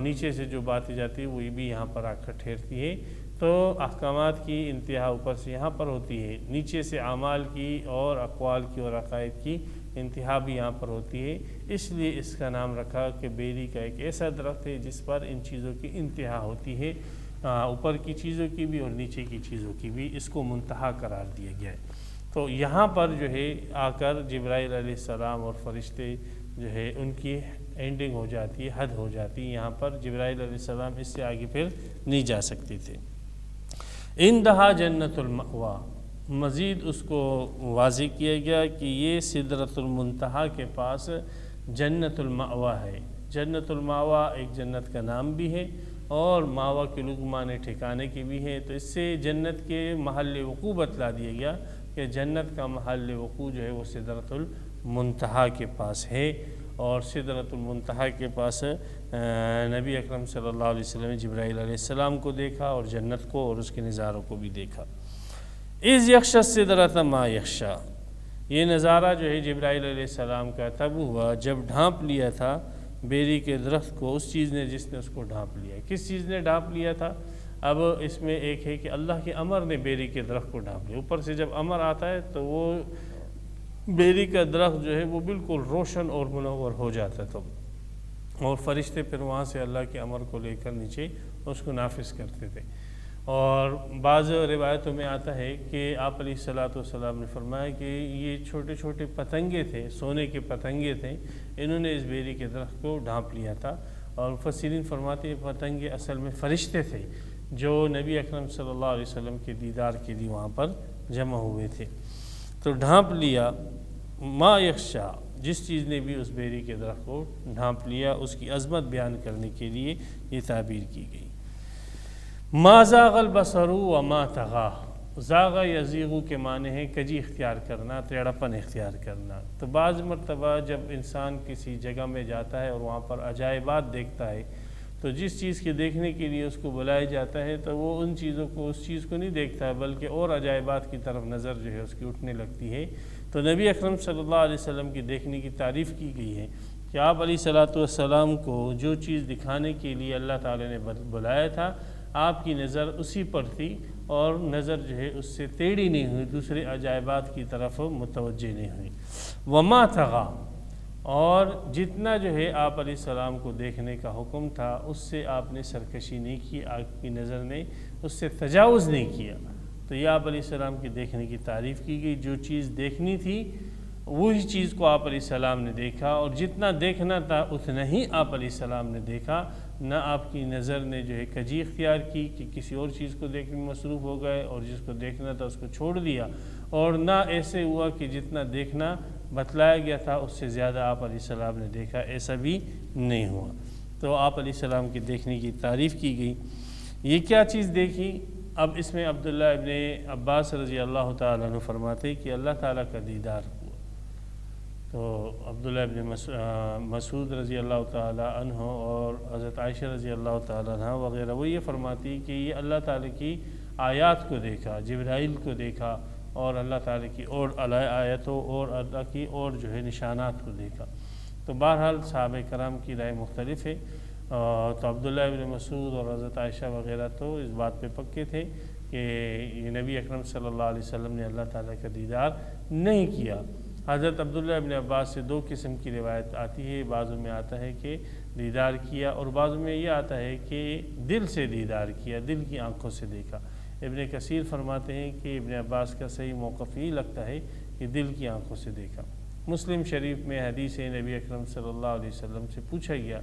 نیچے سے جو باتیں جاتی ہیں وہ بھی یہاں پر آ کر ٹھہرتی ہے۔ تو احکامات کی انتہا اوپر سے یہاں پر ہوتی ہے، نیچے سے اعمال کی اور اقوال کی اور عقائد کی انتہا بھی یہاں پر ہوتی ہے، اس لیے اس کا نام رکھا کہ بیری کا ایک ایسا درخت ہے جس پر ان چیزوں کی انتہا ہوتی ہے، اوپر کی چیزوں کی بھی اور نیچے کی چیزوں کی بھی، اس کو منتہا قرار دیا گیا ہے۔ تو یہاں پر جو ہے آ کر جبرائیل علیہ السلام اور فرشتے جو ہے ان کی اینڈنگ ہو جاتی ہے، حد ہو جاتی ہے، یہاں پر جبرائیل علیہ السلام اس سے آگے پھر نہیں جا سکتے تھے۔ عندہا جنت المأویٰ، مزید اس کو واضح کیا گیا کہ یہ سدرۃ المنتہا کے پاس جنت المأویٰ ہے۔ جنت المأویٰ ایک جنت کا نام بھی ہے، اور ماوا کے لغوی معنی ٹھکانے کے بھی ہے، تو اس سے جنت کے محل وقوع بتلا دیا گیا کہ جنت کا محل وقوع جو ہے وہ سدرۃ المنتہا کے پاس ہے، اور سدرۃ المنتہا کے پاس نبی اکرم صلی اللہ علیہ وسلم نے جبرائیل علیہ السلام کو دیکھا، اور جنت کو اور اس کے نظاروں کو بھی دیکھا۔ اذ یغشی السدرۃ ما یغشی، یہ نظارہ جو ہے جبرائیل علیہ السلام کا تب ہوا جب ڈھانپ لیا تھا بیری کے درخت کو اس چیز نے جس نے اس کو ڈھانپ لیا۔ کس چیز نے ڈھانپ لیا تھا؟ اب اس میں ایک ہے کہ اللہ کے امر نے بیری کے درخت کو ڈھانپ لیا۔ اوپر سے جب امر آتا ہے تو وہ بیری کا درخت جو ہے وہ بالکل روشن اور منور ہو جاتا تھا، اور فرشتے پھر وہاں سے اللہ کے امر کو لے کر نیچے اس کو نافذ کرتے تھے۔ اور بعض روایتوں میں آتا ہے کہ آپ علیہ الصلوۃ والسلام نے فرمایا کہ یہ چھوٹے چھوٹے پتنگے تھے، سونے کے پتنگے تھے، انہوں نے اس بیری کے درخت کو ڈھانپ لیا تھا، اور مفسرین فرماتے ہیں پتنگے اصل میں فرشتے تھے جو نبی اکرم صلی اللہ علیہ وسلم کے دیدار کے لیے وہاں پر جمع ہوئے تھے۔ تو ڈھانپ لیا ما یغشی، جس چیز نے بھی اس بیری کے درخت کو ڈھانپ لیا، اس کی عظمت بیان کرنے کے لیے یہ تعبیر کی گئی۔ ما زاغ البصر وما طغی، زاغ یزیغ کے معنی ہے کجی اختیار کرنا، ٹیڑھاپن اختیار کرنا۔ تو بعض مرتبہ جب انسان کسی جگہ میں جاتا ہے اور وہاں پر عجائبات دیکھتا ہے تو جس چیز کے دیکھنے کے لیے اس کو بلایا جاتا ہے تو وہ ان چیزوں کو اس چیز کو نہیں دیکھتا ہے بلکہ اور عجائبات کی طرف نظر جو ہے اس کی اٹھنے لگتی ہے۔ تو نبی اکرم صلی اللہ علیہ وسلم کی دیکھنے کی تعریف کی گئی ہے کہ آپ علیہ الصلوۃ والسلام کو جو چیز دکھانے کے لیے اللہ تعالی نے بلایا تھا آپ کی نظر اسی پر تھی، اور نظر جو ہے اس سے ٹیڑھی نہیں ہوئی، دوسرے عجائبات کی طرف متوجہ نہیں ہوئی۔ وما طغی، اور جتنا جو ہے آپ علیہ السلام کو دیکھنے کا حکم تھا اس سے آپ نے سرکشی نہیں کی، آپ کی نظر نے اس سے تجاوز نہیں کیا۔ تو یہ آپ علیہ السلام کی دیکھنے کی تعریف کی گئی، جو چیز دیکھنی تھی وہی چیز کو آپ علیہ السلام نے دیکھا، اور جتنا دیکھنا تھا اتنا ہی آپ علیہ السلام نے دیکھا، نہ آپ کی نظر نے جو ہے کجی اختیار کی کہ کسی اور چیز کو دیکھنے میں مصروف ہو گئے اور جس کو دیکھنا تھا اس کو چھوڑ دیا، اور نہ ایسے ہوا کہ جتنا دیکھنا بتلایا گیا تھا اس سے زیادہ آپ علیہ السلام نے دیکھا، ایسا بھی نہیں ہوا۔ تو آپ علیہ السلام کے دیکھنے کی تعریف کی گئی۔ یہ کیا چیز دیکھی؟ اب اس میں عبداللہ ابن عباس رضی اللہ تعالیٰ عنہ فرماتے کہ اللہ تعالیٰ کا دیدار ہوا۔ تو عبداللہ ابن مسعود رضی اللہ تعالیٰ عنہ اور حضرت عائشہ رضی اللہ تعالیٰ عنہ وغیرہ وہ یہ فرماتی کہ یہ اللہ تعالیٰ کی آیات کو دیکھا، جبرائیل کو دیکھا، اور اللہ تعالیٰ کی اور آیتوں اور اللہ کی اور جو ہے نشانات کو دیکھا۔ تو بہرحال صحابہ کرام کی رائے مختلف ہے، تو عبداللہ ابن مسعود اور حضرت عائشہ وغیرہ تو اس بات پہ پکے تھے کہ یہ نبی اکرم صلی اللہ علیہ وسلم نے اللہ تعالیٰ کا دیدار نہیں کیا، حضرت عبداللہ ابن عباس سے دو قسم کی روایت آتی ہے، بعضوں میں آتا ہے کہ دیدار کیا، اور بعضوں میں یہ آتا ہے کہ دل سے دیدار کیا، دل کی آنکھوں سے دیکھا۔ ابن کثیر فرماتے ہیں کہ ابن عباس کا صحیح موقف یہ لگتا ہے کہ دل کی آنکھوں سے دیکھا۔ مسلم شریف میں حدیث نبی اکرم صلی اللہ علیہ وسلم سے پوچھا گیا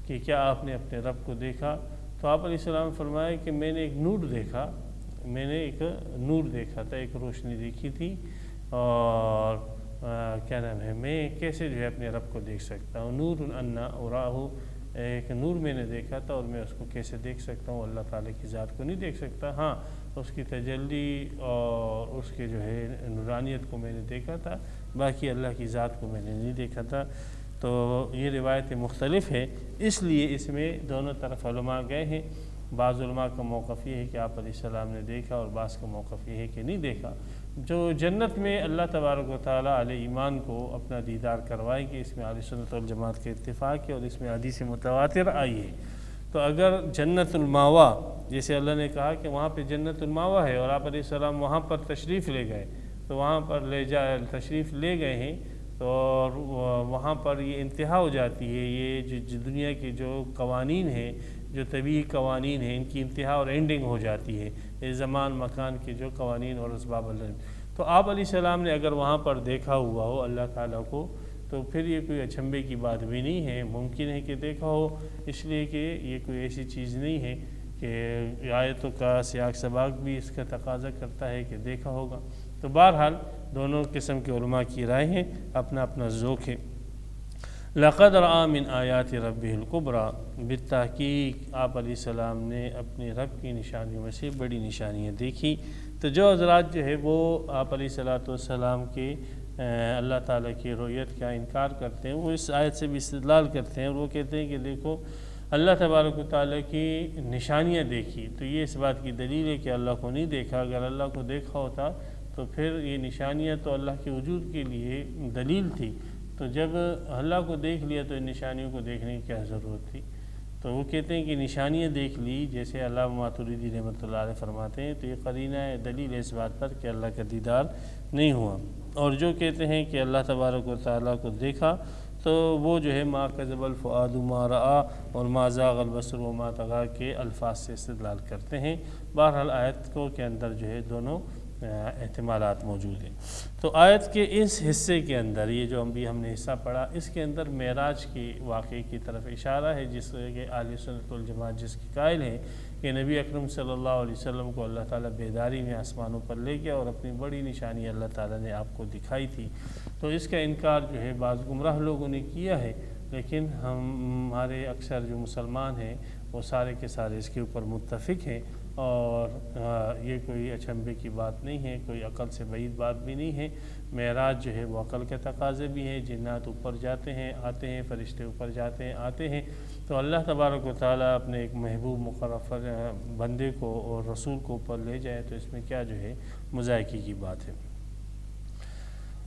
کہ کیا آپ نے اپنے رب کو دیکھا؟ تو آپ علیہ السلام فرمایا کہ میں نے ایک نور دیکھا تھا، ایک روشنی دیکھی تھی، اور کیا نام ہے، میں کیسے جو ہے اپنے رب کو دیکھ سکتا ہوں؟ نور انا اراہ، ایک نور میں نے دیکھا تھا، اور میں اس کو کیسے دیکھ سکتا ہوں؟ اللہ تعالیٰ کی ذات کو نہیں دیکھ سکتا، ہاں اس کی تجلی اور اس کے جو ہے نورانیت کو میں نے دیکھا تھا، باقی اللہ کی ذات کو میں نے نہیں دیکھا تھا۔ تو یہ روایتیں مختلف ہیں، اس لیے اس میں دونوں طرف علماء گئے ہیں۔ بعض علماء کا موقف یہ ہے کہ آپ علیہ السلام نے دیکھا، اور بعض کا موقف یہ ہے کہ نہیں دیکھا۔ جو جنت میں اللہ تبارک و تعالیٰ اہل ایمان کو اپنا دیدار کروائے گی، اس میں اہل سنت والجماعت کے اتفاق ہے، اور اس میں حدیث متواتر آئی ہے۔ تو اگر جنت الماوا، جیسے اللہ نے کہا کہ وہاں پہ جنت الماوا ہے، اور آپ علیہ السلام وہاں پر تشریف لے گئے، تو وہاں پر تشریف لے گئے ہیں، تو وہاں پر یہ انتہا ہو جاتی ہے، یہ جو دنیا کے جو قوانین ہیں، جو طبعی قوانین ہیں، ان کی انتہا اور اینڈنگ ہو جاتی ہے، یہ زمان مکان کے جو قوانین اور اسباب اللہ۔ تو آپ علیہ السلام نے اگر وہاں پر دیکھا ہوا ہو اللہ تعالیٰ کو، تو پھر یہ کوئی اچنبے کی بات بھی نہیں ہے، ممکن ہے کہ دیکھا ہو، اس لیے کہ یہ کوئی ایسی چیز نہیں ہے کہ آیتوں کا سیاق سباق بھی اس کا تقاضا کرتا ہے کہ دیکھا ہوگا۔ تو بہرحال دونوں قسم کے علماء کی رائے ہیں، اپنا اپنا ذوق ہے۔ لقد رأى من آیات ربہ الکبریٰ، بالتحقیق آپ علیہ السلام نے اپنے رب کی نشانیوں میں سے بڑی نشانیاں دیکھی۔ تو جو حضرات جو ہے وہ آپ علیہ السلام کے اللہ تعالیٰ کی رؤیت کا انکار کرتے ہیں، وہ اس آیت سے بھی استدلال کرتے ہیں، اور وہ کہتے ہیں کہ دیکھو اللہ تبارک و تعالیٰ کی نشانیاں دیکھی، تو یہ اس بات کی دلیل ہے کہ اللہ کو نہیں دیکھا۔ اگر اللہ کو دیکھا ہوتا تو پھر یہ نشانیاں تو اللہ کے وجود کے لیے دلیل تھی، تو جب اللہ کو دیکھ لیا تو ان نشانیوں کو دیکھنے کی کیا ضرورت تھی؟ تو وہ کہتے ہیں کہ نشانیاں دیکھ لی، جیسے علامہ ماتریدی رحمۃ اللہ علیہ فرماتے ہیں، تو یہ قرینہ ہے، دلیل ہے اس بات پر کہ اللہ کا دیدار نہیں ہوا۔ اور جو کہتے ہیں کہ اللہ تبارک و تعالیٰ کو دیکھا، تو وہ جو ہے ما کذب الفؤاد ما رأى اور ما زاغ البصر وما طغى کے الفاظ سے استدلال کرتے ہیں۔ بہرحال آیت کو کے اندر جو ہے دونوں احتمالات موجود ہیں۔ تو آیت کے اس حصے کے اندر، یہ جو ہم نے حصہ پڑھا، اس کے اندر معراج کے واقعے کی طرف اشارہ ہے، جس کے اہل سنت والجماعت جس کی قائل ہیں کہ نبی اکرم صلی اللہ علیہ وسلم کو اللہ تعالیٰ بیداری میں آسمانوں پر لے گیا، اور اپنی بڑی نشانی اللہ تعالیٰ نے آپ کو دکھائی تھی۔ تو اس کا انکار جو ہے بعض گمراہ لوگوں نے کیا ہے، لیکن ہمارے اکثر جو مسلمان ہیں وہ سارے کے سارے اس کے اوپر متفق ہیں، اور یہ کوئی اچنبے کی بات نہیں ہے، کوئی عقل سے بعید بات بھی نہیں ہے۔ معراج جو ہے وہ عقل کے تقاضے بھی ہیں، جنات اوپر جاتے ہیں آتے ہیں، فرشتے اوپر جاتے ہیں آتے ہیں، تو اللہ تبارک و تعالیٰ اپنے ایک محبوب مقرر بندے کو اور رسول کو اوپر لے جائے، تو اس میں کیا جو ہے مذائقے کی بات ہے۔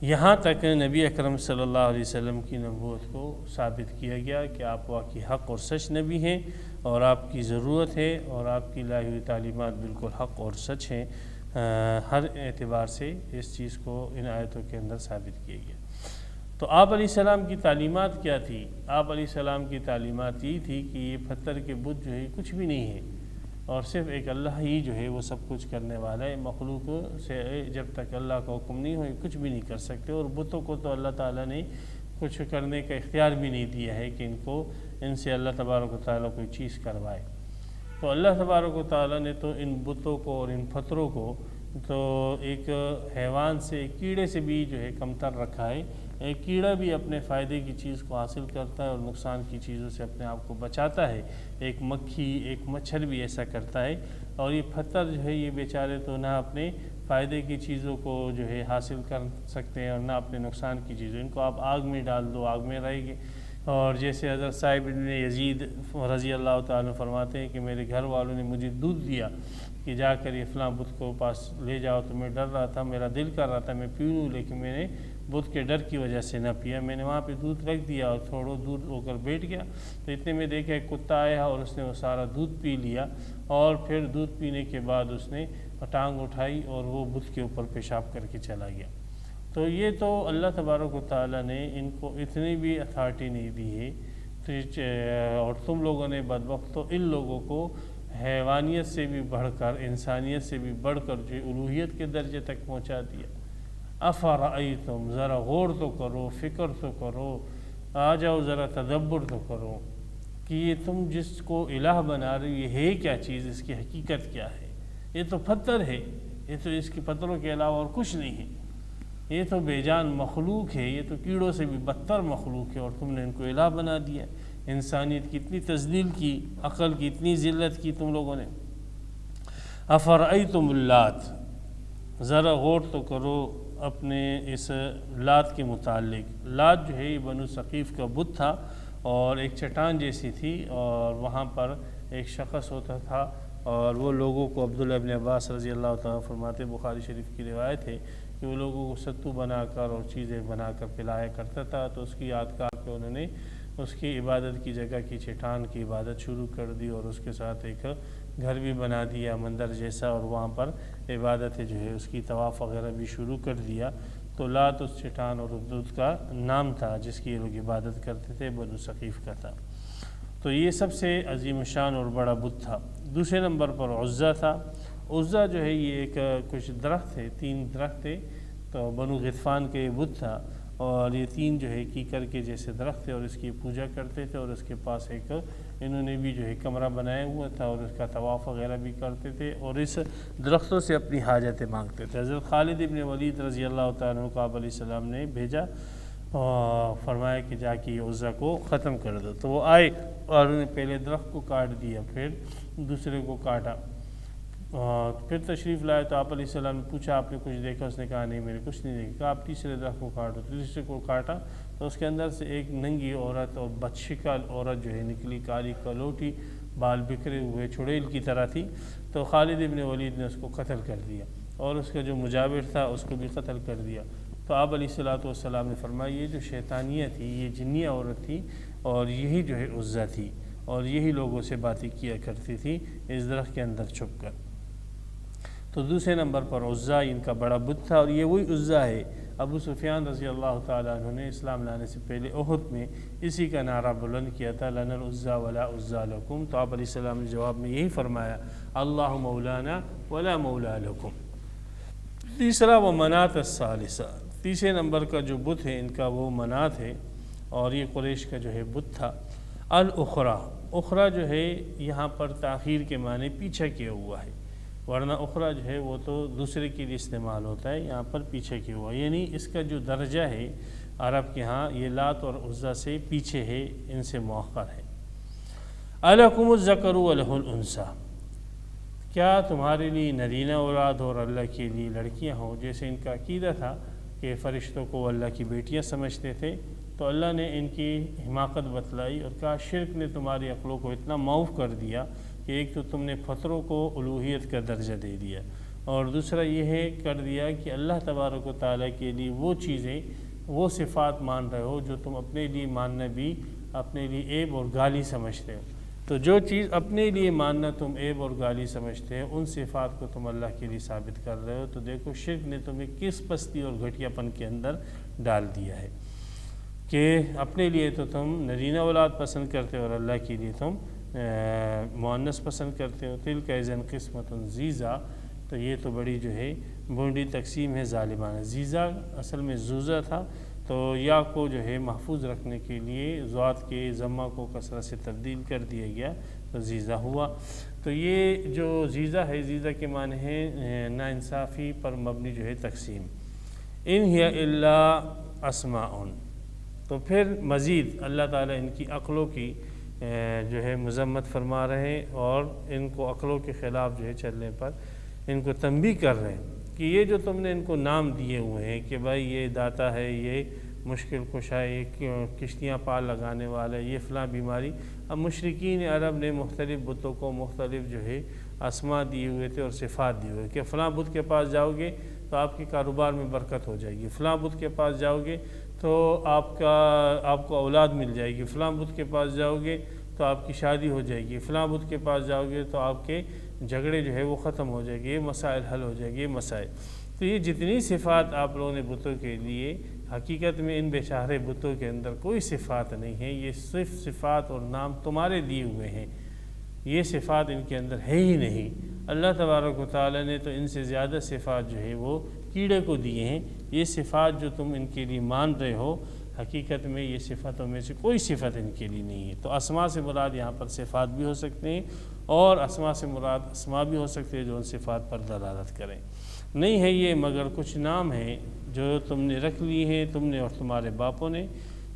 یہاں تک نبی اکرم صلی اللہ علیہ وسلم کی نبوت کو ثابت کیا گیا کہ آپ واقعی حق اور سچ نبی ہیں، اور آپ کی ضرورت ہے، اور آپ کی لائی ہوئی تعلیمات بالکل حق اور سچ ہیں۔ ہر اعتبار سے اس چیز کو ان آیتوں کے اندر ثابت کیا گیا۔ تو آپ علیہ السلام کی تعلیمات کیا تھی؟ آپ علیہ السلام کی تعلیمات یہ تھی کہ یہ پتھر کے بت جو ہے کچھ بھی نہیں ہے، اور صرف ایک اللہ ہی جو ہے وہ سب کچھ کرنے والا ہے۔ مخلوق سے جب تک اللہ کا حکم نہیں ہو کچھ بھی نہیں کر سکتے، اور بتوں کو تو اللہ تعالیٰ نے کچھ کرنے کا اختیار بھی نہیں دیا ہے کہ ان سے اللہ تبارک و تعالیٰ کوئی چیز کروائے۔ تو اللہ تبارک و تعالیٰ نے تو ان بتوں کو اور ان پتھروں کو تو ایک حیوان سے، ایک کیڑے سے بھی جو ہے کمتر رکھا ہے۔ ایک کیڑا بھی اپنے فائدے کی چیز کو حاصل کرتا ہے اور نقصان کی چیزوں سے اپنے آپ کو بچاتا ہے۔ ایک مکھی، ایک مچھر بھی ایسا کرتا ہے، اور یہ پتھر جو ہے یہ بیچارے تو نہ اپنے فائدے کی چیزوں کو جو ہے حاصل کر سکتے ہیں، اور نہ اپنے نقصان کی چیزوں، ان کو آپ آگ میں ڈال دو آگ میں رہے گی۔ اور جیسے حضرت صاحب ابن یزید رضی اللہ تعالیٰ فرماتے ہیں کہ میرے گھر والوں نے مجھے دودھ دیا کہ جا کر یہ فلاں بت کو پاس لے جاؤ، تو میں ڈر رہا تھا، میرا دل کر رہا تھا میں پی لوں، لیکن میں نے بت کے ڈر کی وجہ سے نہ پیا۔ میں نے وہاں پہ دودھ رکھ دیا اور تھوڑا دور ہو کر بیٹھ گیا، تو اتنے میں دیکھا ایک کتا آیا اور اس نے وہ سارا دودھ پی لیا، اور پھر دودھ پینے کے بعد اس نے ٹانگ اٹھائی اور وہ بت کے اوپر پیشاب کر کے چلا گیا۔ تو یہ تو اللہ تبارک و تعالیٰ نے ان کو اتنی بھی اتھارٹی نہیں دی ہے، اور تم لوگوں نے بدبخت تو ان لوگوں کو حیوانیت سے بھی بڑھ کر، انسانیت سے بھی بڑھ کر جو الوہیت کے درجے تک پہنچا دیا۔ افرأیتم، ذرا غور تو کرو، فکر تو کرو، آ جاؤ ذرا تدبر تو کرو کہ یہ تم جس کو الہ بنا رہے ہو یہ ہے کیا چیز، اس کی حقیقت کیا ہے؟ یہ تو پتھر ہے، یہ تو اس کے پتھروں کے علاوہ اور کچھ نہیں ہے، یہ تو بے جان مخلوق ہے، یہ تو کیڑوں سے بھی بدتر مخلوق ہے، اور تم نے ان کو الہ بنا دیا۔ انسانیت کی اتنی تذلیل کی، عقل کی اتنی ذلت کی تم لوگوں نے۔ افرأیتم اللات، ذرا غور تو کرو اپنے اس لات کے متعلق۔ لات جو ہے یہ بنو ثقیف کا بت تھا، اور ایک چٹان جیسی تھی، اور وہاں پر ایک شخص ہوتا تھا، اور وہ لوگوں کو، عبداللہ ابن عباس رضی اللہ تعالیٰ فرماتے، بخاری شریف کی روایت ہے کہ وہ لوگوں کو ستو بنا کر اور چیزیں بنا کر پلایا کرتا تھا، تو اس کی یادگار پہ انہوں نے اس کی عبادت کی جگہ کی چٹان کی عبادت شروع کر دی، اور اس کے ساتھ ایک گھر بھی بنا دیا مندر جیسا، اور وہاں پر عبادت جو ہے اس کی طواف وغیرہ بھی شروع کر دیا۔ تو لات اس چٹان اور بت کا نام تھا جس کی یہ لوگ عبادت کرتے تھے، بنو ثقیف کا تھا۔ تو یہ سب سے عظیم شان اور بڑا بت تھا۔ دوسرے نمبر پر عزا تھا۔ عزا جو ہے یہ ایک کچھ درخت تھے، 3 درخت تھے، تو بنو غطفان کے یہ بت تھا، اور یہ 3 جو ہے کیکر کے جیسے درخت تھے، اور اس کی پوجا کرتے تھے، اور اس کے پاس ایک انہوں نے بھی جو ہے کمرہ بنایا ہوا تھا، اور اس کا طواف وغیرہ بھی کرتے تھے، اور اس درختوں سے اپنی حاجتیں مانگتے تھے۔ حضرت خالد ابن ولید رضی اللہ تعالیٰ عنہ کو آپ علیہ السلام نے بھیجا اور فرمایا کہ جا کے یہ عزا کو ختم کر دو۔ تو وہ آئے اور انہوں نے پہلے درخت کو کاٹ دیا، پھر دوسرے کو کاٹا، پھر تشریف لائے تو آپ علیہ السلام نے پوچھا آپ نے کچھ دیکھا؟ اس نے کہا نہیں میں نے کچھ نہیں دیکھا۔ کہا آپ تیسرے درخت کو کاٹو، تیسرے کو کاٹا تو اس کے اندر سے ایک ننگی عورت اور بدشکل عورت جو ہے نکلی، کالی کلوٹی، بال بکھرے ہوئے، چڑیل کی طرح تھی۔ تو خالد ابن ولید نے اس کو قتل کر دیا، اور اس کا جو مجاور تھا اس کو بھی قتل کر دیا۔ تو آپ علیہ السلام نے فرمایا یہ جو شیطانیہ تھی، یہ جنیہ عورت تھی، اور یہی جو ہے عزا تھی، اور یہی لوگوں سے باتیں کیا کرتی تھی اس درخت کے اندر چھپ کر۔ تو دوسرے نمبر پر عزا ان کا بڑا بت تھا، اور یہ وہی عزا ہے۔ ابو سفیان رضی اللہ تعالیٰ عنہ نے اسلام لانے سے پہلے احد میں اسی کا نعرہ بلند کیا تھا، لنا العزا ولا عزا لکم۔ تو آپ علیہ السلام نے جواب میں یہی فرمایا، اللہ مولانا ولا مولا لکم۔ تیسرا وہ منات الثالثہ، تیسرے نمبر کا جو بت ہے ان کا وہ منات ہے، اور یہ قریش کا جو ہے بت تھا۔ الاخرى، اخرى جو ہے یہاں پر تاخیر کے معنی پیچھے کیا ہوا ہے، ورنہ اخرى جو ہے وہ تو دوسرے کے لیے استعمال ہوتا ہے، یہاں پر پیچھے کیا ہوا، یعنی اس کا جو درجہ ہے عرب کے ہاں یہ لات اور عزا سے پیچھے ہے، ان سے مؤخر ہے۔ الکم الذکر وله الانثی، کیا تمہارے لیے نرینہ اولاد اور اللہ کے لیے لڑکیاں ہوں؟ جیسے ان کا عقیدہ تھا کہ فرشتوں کو اللہ کی بیٹیاں سمجھتے تھے، تو اللہ نے ان کی حماقت بتلائی اور کہا شرک نے تمہاری عقلوں کو اتنا معاف کر دیا کہ ایک تو تم نے پتھروں کو الوہیت کا درجہ دے دیا، اور دوسرا یہ ہے کر دیا کہ اللہ تبارک و تعالیٰ کے لیے وہ چیزیں، وہ صفات مان رہے ہو جو تم اپنے لیے ماننا بھی اپنے لیے عیب اور گالی سمجھتے ہو۔ تو جو چیز اپنے لیے ماننا تم عیب اور گالی سمجھتے ہو، ان صفات کو تم اللہ کے لیے ثابت کر رہے ہو، تو دیکھو شرک نے تمہیں کس پستی اور گھٹیا پن کے اندر ڈال دیا ہے کہ اپنے لیے تو تم نرینہ اولاد پسند کرتے ہو اور اللہ کے لیے تم مؤنث پسند کرتے ہو۔ تلک اذن قسمۃ ضیزیٰ، تو یہ تو بڑی جو ہے بونڈی تقسیم ہے ظالمانہ۔ ضیزیٰ اصل میں زوزہ تھا، تو یا کو جو ہے محفوظ رکھنے کے لیے ذات کے ضمہ کو کسرہ سے تبدیل کر دیا گیا تو ضیزیٰ ہوا۔ تو یہ جو ضیزیٰ ہے، ضیزیٰ کے معنی ہے ناانصافی پر مبنی جو ہے تقسیم۔ ان ہی الا اسماء، تو پھر مزید اللہ تعالیٰ ان کی عقلوں کی جو ہے مذمت فرما رہے ہیں، اور ان کو عقلوں کے خلاف جو ہے چلنے پر ان کو تنبیہ کر رہے ہیں کہ یہ جو تم نے ان کو نام دیے ہوئے ہیں کہ بھائی یہ داتا ہے، یہ مشکل کشا ہے، یہ کشتیاں پار لگانے والا ہے، یہ فلاں بیماری۔ اب مشرکین عرب نے مختلف بتوں کو مختلف جو ہے اسماء دیے ہوئے تھے اور صفات دیے ہوئے کہ فلاں بت کے پاس جاؤ گے تو آپ کے کاروبار میں برکت ہو جائے گی، فلاں بت کے پاس جاؤ گے تو آپ کو اولاد مل جائے گی، فلاں بت کے پاس جاؤ گے تو آپ کی شادی ہو جائے گی، فلاں بت کے پاس جاؤ گے تو آپ کے جھگڑے جو ہے وہ ختم ہو جائے گے، یہ مسائل حل ہو جائے گے، یہ مسائل۔ تو یہ جتنی صفات آپ لوگوں نے بتوں کے لیے، حقیقت میں ان بیچارے بتوں کے اندر کوئی صفات نہیں ہے، یہ صرف صفات اور نام تمہارے دیے ہوئے ہیں، یہ صفات ان کے اندر ہے ہی نہیں۔ اللہ تبارک و تعالیٰ نے تو ان سے زیادہ صفات جو ہے وہ کیڑے کو دیے ہیں۔ یہ صفات جو تم ان کے لیے مان رہے ہو، حقیقت میں یہ صفتوں میں سے کوئی صفت ان کے لیے نہیں ہے۔ تو اسماء سے مراد یہاں پر صفات بھی ہو سکتے ہیں، اور اسماء سے مراد اسماء بھی ہو سکتے ہیں جو ان صفات پر دلالت کریں۔ نہیں ہے یہ مگر کچھ نام ہیں جو تم نے رکھ لی ہیں، تم نے اور تمہارے باپوں نے،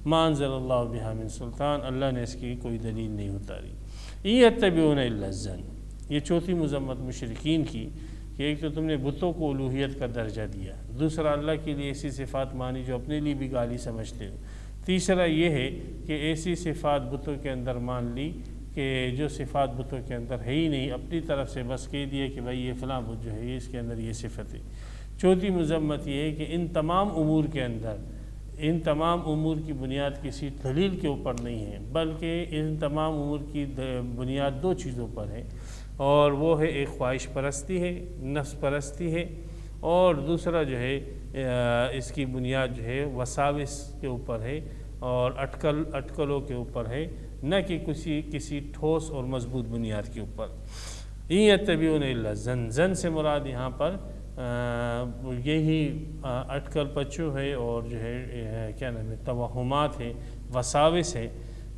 ما انزل اللہ بہا من سلطان، اللہ نے اس کی کوئی دلیل نہیں اتاری۔ ان یتبعون الا الظن، یہ چوتھی مذمت مشرکین کی کہ ایک تو تم نے بتوں کو الوہیت کا درجہ دیا، دوسرا اللہ کے لیے ایسی صفات مانی جو اپنے لیے بھی گالی سمجھتے ہو، تیسرا یہ ہے کہ ایسی صفات بتوں کے اندر مان لی کہ جو صفات بتوں کے اندر ہے ہی نہیں، اپنی طرف سے بس کہہ دیا کہ بھائی یہ فلاں بت جو ہے اس کے اندر یہ صفت ہے۔ چوتھی مذمت یہ ہے کہ ان تمام امور کے اندر، ان تمام امور کی بنیاد کسی دلیل کے اوپر نہیں ہے، بلکہ ان تمام امور کی بنیاد دو چیزوں پر ہے، اور وہ ہے ایک خواہش پرستی ہے، نفس پرستی ہے، اور دوسرا جو ہے اس کی بنیاد جو ہے وساوس کے اوپر ہے اور اٹکلوں کے اوپر ہے، نہ کہ کسی ٹھوس اور مضبوط بنیاد کے اوپر۔ ان یتبعون الا الظن، ظن سے مراد یہاں پر یہی اٹکل پچو ہے، اور جو ہے کیا نام ہے توہمات ہے، وساوس ہے۔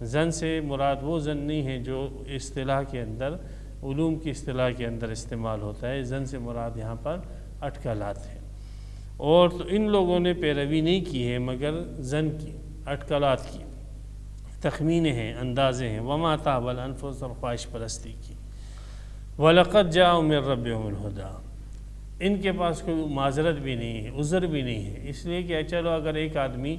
ظن سے مراد وہ ظن نہیں ہے جو اصطلاح کے اندر، علوم کی اصطلاح کے اندر استعمال ہوتا ہے، ظن سے مراد یہاں پر اٹکلات ہیں۔ اور تو ان لوگوں نے پیروی نہیں کی ہے مگر ظن کی، اٹکلات کی، تخمینے ہیں، اندازے ہیں، وما تہوی الانفس، اور خواہش پرستی کی۔ وَلَقَدْ جَاءَهُم مِّن رَّبِّهُمُ الْهُدَىٰ، ان کے پاس کوئی معذرت بھی نہیں ہے، عذر بھی نہیں ہے، اس لیے کہ چلو اگر ایک آدمی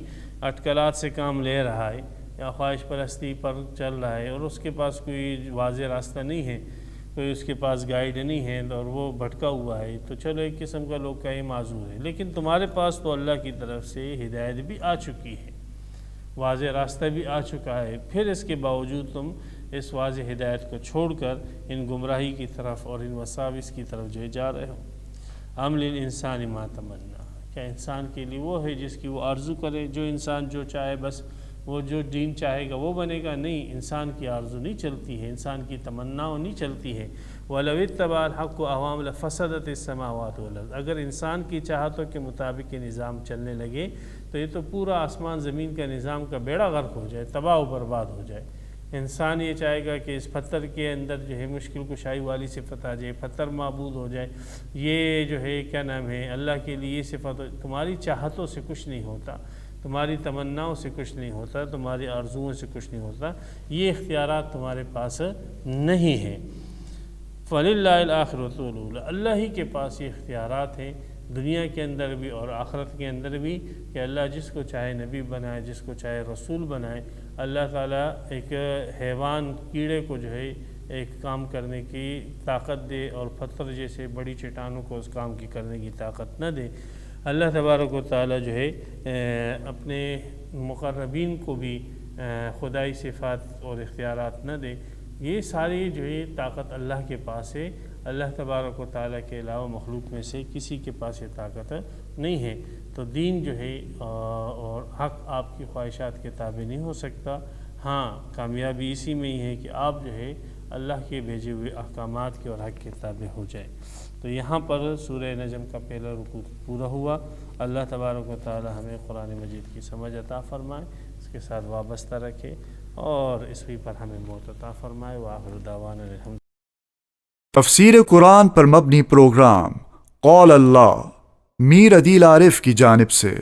اٹکلات سے کام لے رہا ہے یا خواہش پرستی پر چل رہا ہے اور اس کے پاس کوئی واضح راستہ نہیں ہے، کوئی اس کے پاس گائیڈ نہیں ہے اور وہ بھٹکا ہوا ہے، تو چلو ایک قسم کا لوگ کا یہ معذور ہے، لیکن تمہارے پاس تو اللہ کی طرف سے ہدایت بھی آ چکی ہے، واضح راستہ بھی آ چکا ہے، پھر اس کے باوجود تم اس واضح ہدایت کو چھوڑ کر ان گمراہی کی طرف اور ان وساوس کی طرف جو جا رہے ہو۔ ام للانسان ما تمنا، کیا انسان کے لیے وہ ہے جس کی وہ آرزو کرے؟ جو انسان جو چاہے بس وہ جو دین چاہے گا وہ بنے گا؟ نہیں، انسان کی آرزو نہیں چلتی ہے، انسان کی تمناؤں نہیں چلتی ہے۔ وَلَوِ اتَّبَعَ الْحَقُّ أَهْوَاءَهُمْ لَفَسَدَتِ السَّمَاوَاتُ وَالْأَرْضُ، اگر انسان کی چاہتوں کے مطابق یہ نظام چلنے لگے تو یہ تو پورا آسمان زمین کا نظام کا بیڑا غرق ہو جائے، تباہ و برباد ہو جائے۔ انسان یہ چاہے گا کہ اس پتھر کے اندر جو ہے مشکل کشائی والی صفت آ جائے، پتھر معبود ہو جائے، یہ جو ہے کیا نام ہے اللہ کے لیے یہ صفت، تمہاری چاہتوں سے کچھ نہیں ہوتا، تمہاری تمناؤں سے کچھ نہیں ہوتا، تمہاری آرزوؤں سے کچھ نہیں ہوتا، یہ اختیارات تمہارے پاس نہیں ہیں۔ فَلِلَّهِ الْآخِرَةُ وَالْأُولَىٰ، اللہ ہی کے پاس یہ اختیارات ہیں، دنیا کے اندر بھی اور آخرت کے اندر بھی، کہ اللہ جس کو چاہے نبی بنائے، جس کو چاہے رسول بنائے۔ اللہ تعالیٰ ایک حیوان کیڑے کو جو ہے ایک کام کرنے کی طاقت دے اور پتھر جیسے بڑی چٹانوں کو اس کام کی کرنے کی طاقت نہ دے۔ اللہ تبارک و تعالیٰ جو ہے اپنے مقربین کو بھی خدائی صفات اور اختیارات نہ دے، یہ ساری جو ہے طاقت اللہ کے پاس ہے۔ اللہ تبارک و تعالیٰ کے علاوہ مخلوق میں سے کسی کے پاس یہ طاقت نہیں ہے۔ تو دین جو ہے اور حق آپ کی خواہشات کے تابع نہیں ہو سکتا۔ ہاں، کامیابی اسی میں ہی ہے کہ آپ جو ہے اللہ کے بھیجے ہوئے احکامات کے اور حق کے تابع ہو جائے۔ تو یہاں پر سورہ نجم کا پہلا رکوع پورا ہوا۔ اللہ تبارک و تعالی ہمیں قرآن مجید کی سمجھ عطا فرمائے، اس کے ساتھ وابستہ رکھے اور اسی پر ہمیں موت عطا فرمائے۔ وآخر دعوانا الحمد۔ تفسیر قرآن پر مبنی پروگرام قول اللہ میر عدیل عارف کی جانب سے